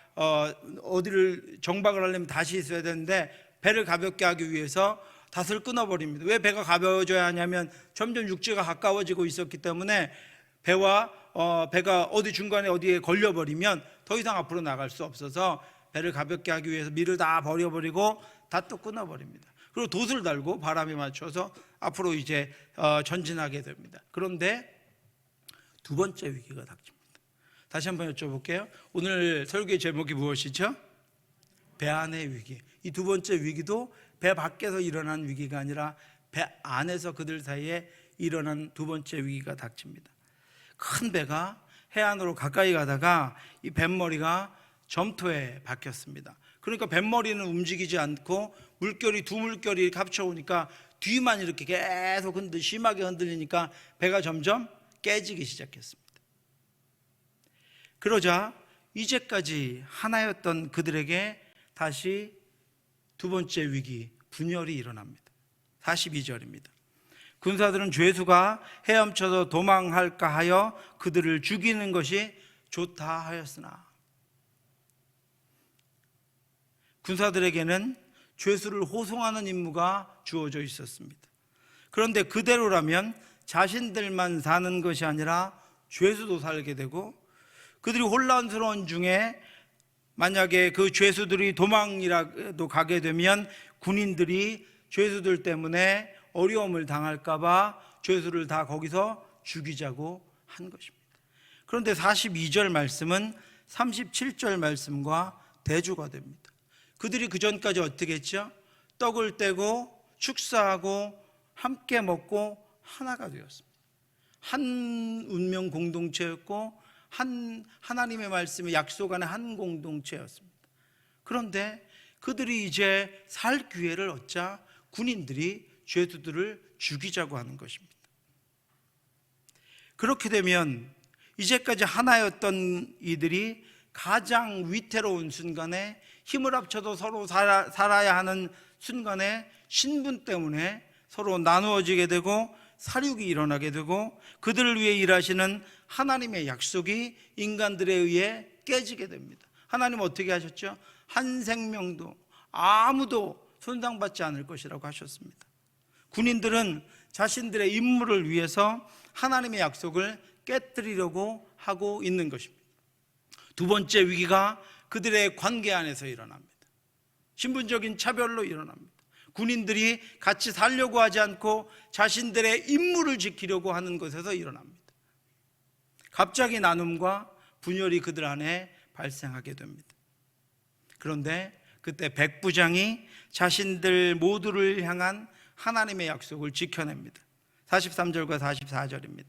어디를 정박을 하려면 다시 있어야 되는데 배를 가볍게 하기 위해서 닷을 끊어버립니다. 왜 배가 가벼워져야 하냐면 점점 육지가 가까워지고 있었기 때문에 배가 어디 중간에 어디에 걸려버리면 더 이상 앞으로 나갈 수 없어서 배를 가볍게 하기 위해서 밀을 다 버려버리고 닷도 끊어버립니다. 그리고 돛을 달고 바람에 맞춰서 앞으로 이제 전진하게 됩니다. 그런데 두 번째 위기가 닥칩니다. 다시 한번 여쭤볼게요. 오늘 설교의 제목이 무엇이죠? 배 안의 위기. 이 두 번째 위기도 배 밖에서 일어난 위기가 아니라 배 안에서 그들 사이에 일어난 두 번째 위기가 닥칩니다. 큰 배가 해안으로 가까이 가다가 이 뱃머리가 점토에 박혔습니다. 그러니까 뱃머리는 움직이지 않고 두 물결이 합쳐오니까 뒤만 이렇게 계속 심하게 흔들리니까 배가 점점 깨지기 시작했습니다. 그러자 이제까지 하나였던 그들에게 다시 두 번째 위기, 분열이 일어납니다. 42절입니다. 군사들은 죄수가 헤엄쳐서 도망할까 하여 그들을 죽이는 것이 좋다 하였으나, 군사들에게는 죄수를 호송하는 임무가 주어져 있었습니다. 그런데 그대로라면 자신들만 사는 것이 아니라 죄수도 살게 되고, 그들이 혼란스러운 중에 만약에 그 죄수들이 도망이라도 가게 되면 군인들이 죄수들 때문에 어려움을 당할까 봐 죄수를 다 거기서 죽이자고 한 것입니다. 그런데 42절 말씀은 37절 말씀과 대조가 됩니다. 그들이 그 전까지 어떻게 했죠? 떡을 떼고 축사하고 함께 먹고 하나가 되었습니다. 한 운명 공동체였고 하나님의 말씀의 약속 안에 한 공동체였습니다. 그런데 그들이 이제 살 기회를 얻자 군인들이 죄수들을 죽이자고 하는 것입니다. 그렇게 되면 이제까지 하나였던 이들이 가장 위태로운 순간에, 힘을 합쳐도 서로 살아야 하는 순간에 신분 때문에 서로 나누어지게 되고 사륙이 일어나게 되고, 그들을 위해 일하시는 하나님의 약속이 인간들에 의해 깨지게 됩니다. 하나님 어떻게 하셨죠? 한 생명도 아무도 손상받지 않을 것이라고 하셨습니다. 군인들은 자신들의 임무를 위해서 하나님의 약속을 깨뜨리려고 하고 있는 것입니다. 두 번째 위기가 그들의 관계 안에서 일어납니다. 신분적인 차별로 일어납니다. 군인들이 같이 살려고 하지 않고 자신들의 임무를 지키려고 하는 것에서 일어납니다. 갑자기 나눔과 분열이 그들 안에 발생하게 됩니다. 그런데 그때 백부장이 자신들 모두를 향한 하나님의 약속을 지켜냅니다. 43절과 44절입니다.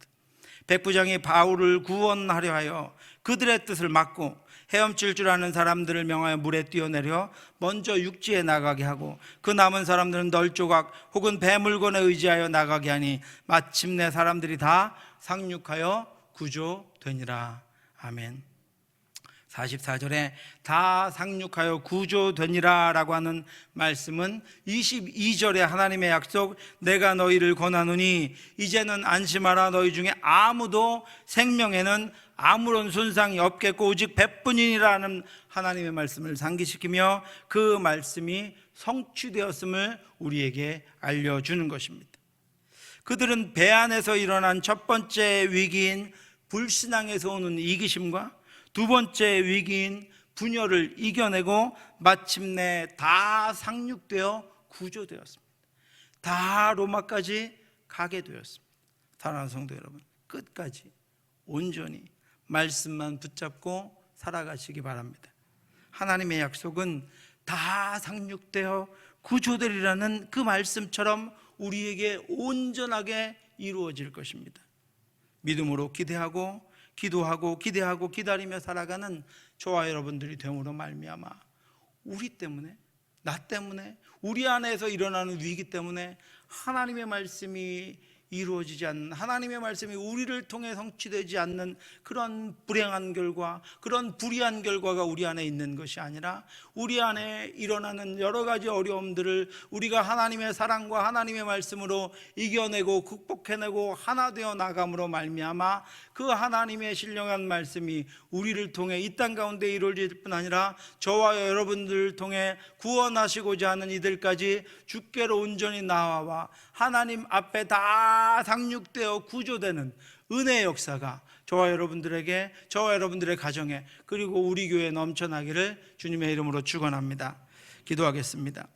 백부장이 바울을 구원하려 하여 그들의 뜻을 막고 헤엄칠 줄 아는 사람들을 명하여 물에 뛰어내려 먼저 육지에 나가게 하고, 그 남은 사람들은 널조각 혹은 배물건에 의지하여 나가게 하니 마침내 사람들이 다 상륙하여 구조되니라. 아멘. 44절에 다 상륙하여 구조되니라 라고 하는 말씀은 22절에 하나님의 약속, 내가 너희를 권하노니 이제는 안심하라, 너희 중에 아무도 생명에는 아무런 손상이 없겠고 오직 배뿐이라는 하나님의 말씀을 상기시키며 그 말씀이 성취되었음을 우리에게 알려주는 것입니다. 그들은 배 안에서 일어난 첫 번째 위기인 불신앙에서 오는 이기심과 두 번째 위기인 분열을 이겨내고 마침내 다 상륙되어 구조되었습니다. 다 로마까지 가게 되었습니다. 사랑하는 성도 여러분, 끝까지 온전히 말씀만 붙잡고 살아가시기 바랍니다. 하나님의 약속은 다 상륙되어 구조되리라는 그 말씀처럼 우리에게 온전하게 이루어질 것입니다. 믿음으로 기대하고 기도하고 기대하고 기다리며 살아가는 저와 여러분들이 됨으로 말미암아 우리 때문에, 나 때문에, 우리 안에서 일어나는 위기 때문에 하나님의 말씀이 이루어지지 않는, 하나님의 말씀이 우리를 통해 성취되지 않는 그런 불행한 결과, 그런 불의한 결과가 우리 안에 있는 것이 아니라 우리 안에 일어나는 여러 가지 어려움들을 우리가 하나님의 사랑과 하나님의 말씀으로 이겨내고 극복해내고 하나 되어 나감으로 말미암아 그 하나님의 신령한 말씀이 우리를 통해 이 땅 가운데 이루어질 뿐 아니라 저와 여러분들을 통해 구원하시고자 하는 이들까지 주께로 온전히 나아와 하나님 앞에 다 상륙되어 구조되는 은혜의 역사가 저와 여러분들에게, 저와 여러분들의 가정에, 그리고 우리 교회에 넘쳐나기를 주님의 이름으로 축원합니다. 기도하겠습니다.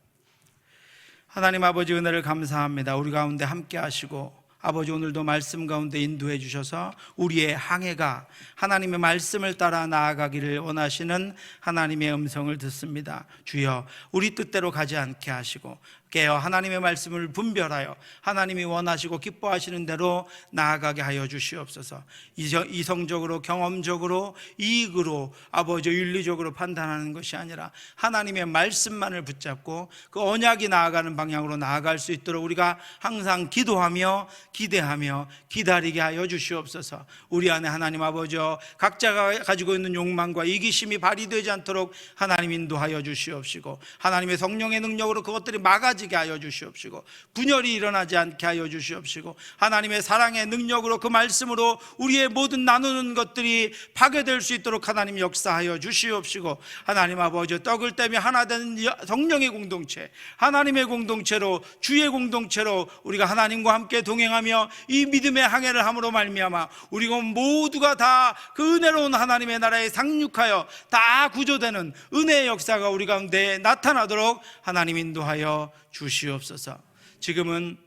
하나님 아버지, 은혜를 감사합니다. 우리 가운데 함께 하시고 아버지, 오늘도 말씀 가운데 인도해 주셔서 우리의 항해가 하나님의 말씀을 따라 나아가기를 원하시는 하나님의 음성을 듣습니다. 주여, 우리 뜻대로 가지 않게 하시고 깨어 하나님의 말씀을 분별하여 하나님이 원하시고 기뻐하시는 대로 나아가게 하여 주시옵소서. 이성적으로, 경험적으로, 이익으로, 아버지 윤리적으로 판단하는 것이 아니라 하나님의 말씀만을 붙잡고 그 언약이 나아가는 방향으로 나아갈 수 있도록 우리가 항상 기도하며 기대하며 기다리게 하여 주시옵소서. 우리 안에 하나님 아버지여, 각자가 가지고 있는 욕망과 이기심이 발휘되지 않도록 하나님 인도하여 주시옵시고, 하나님의 성령의 능력으로 그것들이 막아지게 하여 주시옵시고, 분열이 일어나지 않게 하여 주시옵시고, 하나님의 사랑의 능력으로 그 말씀으로 우리의 모든 나누는 것들이 파괴될 수 있도록 하나님 역사하여 주시옵시고, 하나님 아버지 떡을 떼며 하나 되는 성령의 공동체, 하나님의 공동체로, 주의 공동체로 우리가 하나님과 함께 동행하며 이 믿음의 항해를 함으로 말미암아 우리가 모두가 다 그 은혜로운 하나님의 나라에 상륙하여 다 구조되는 은혜의 역사가 우리 가운데 나타나도록 하나님 인도하여 주시옵소서. 지금은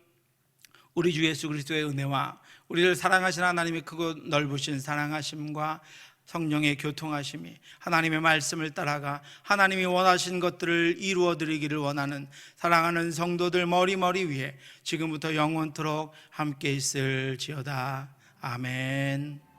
우리 주 예수 그리스도의 은혜와 우리를 사랑하신 하나님의 크고 넓으신 사랑하심과 성령의 교통하심이 하나님의 말씀을 따라가 하나님이 원하신 것들을 이루어드리기를 원하는 사랑하는 성도들 머리 위에 지금부터 영원토록 함께 있을지어다. 아멘.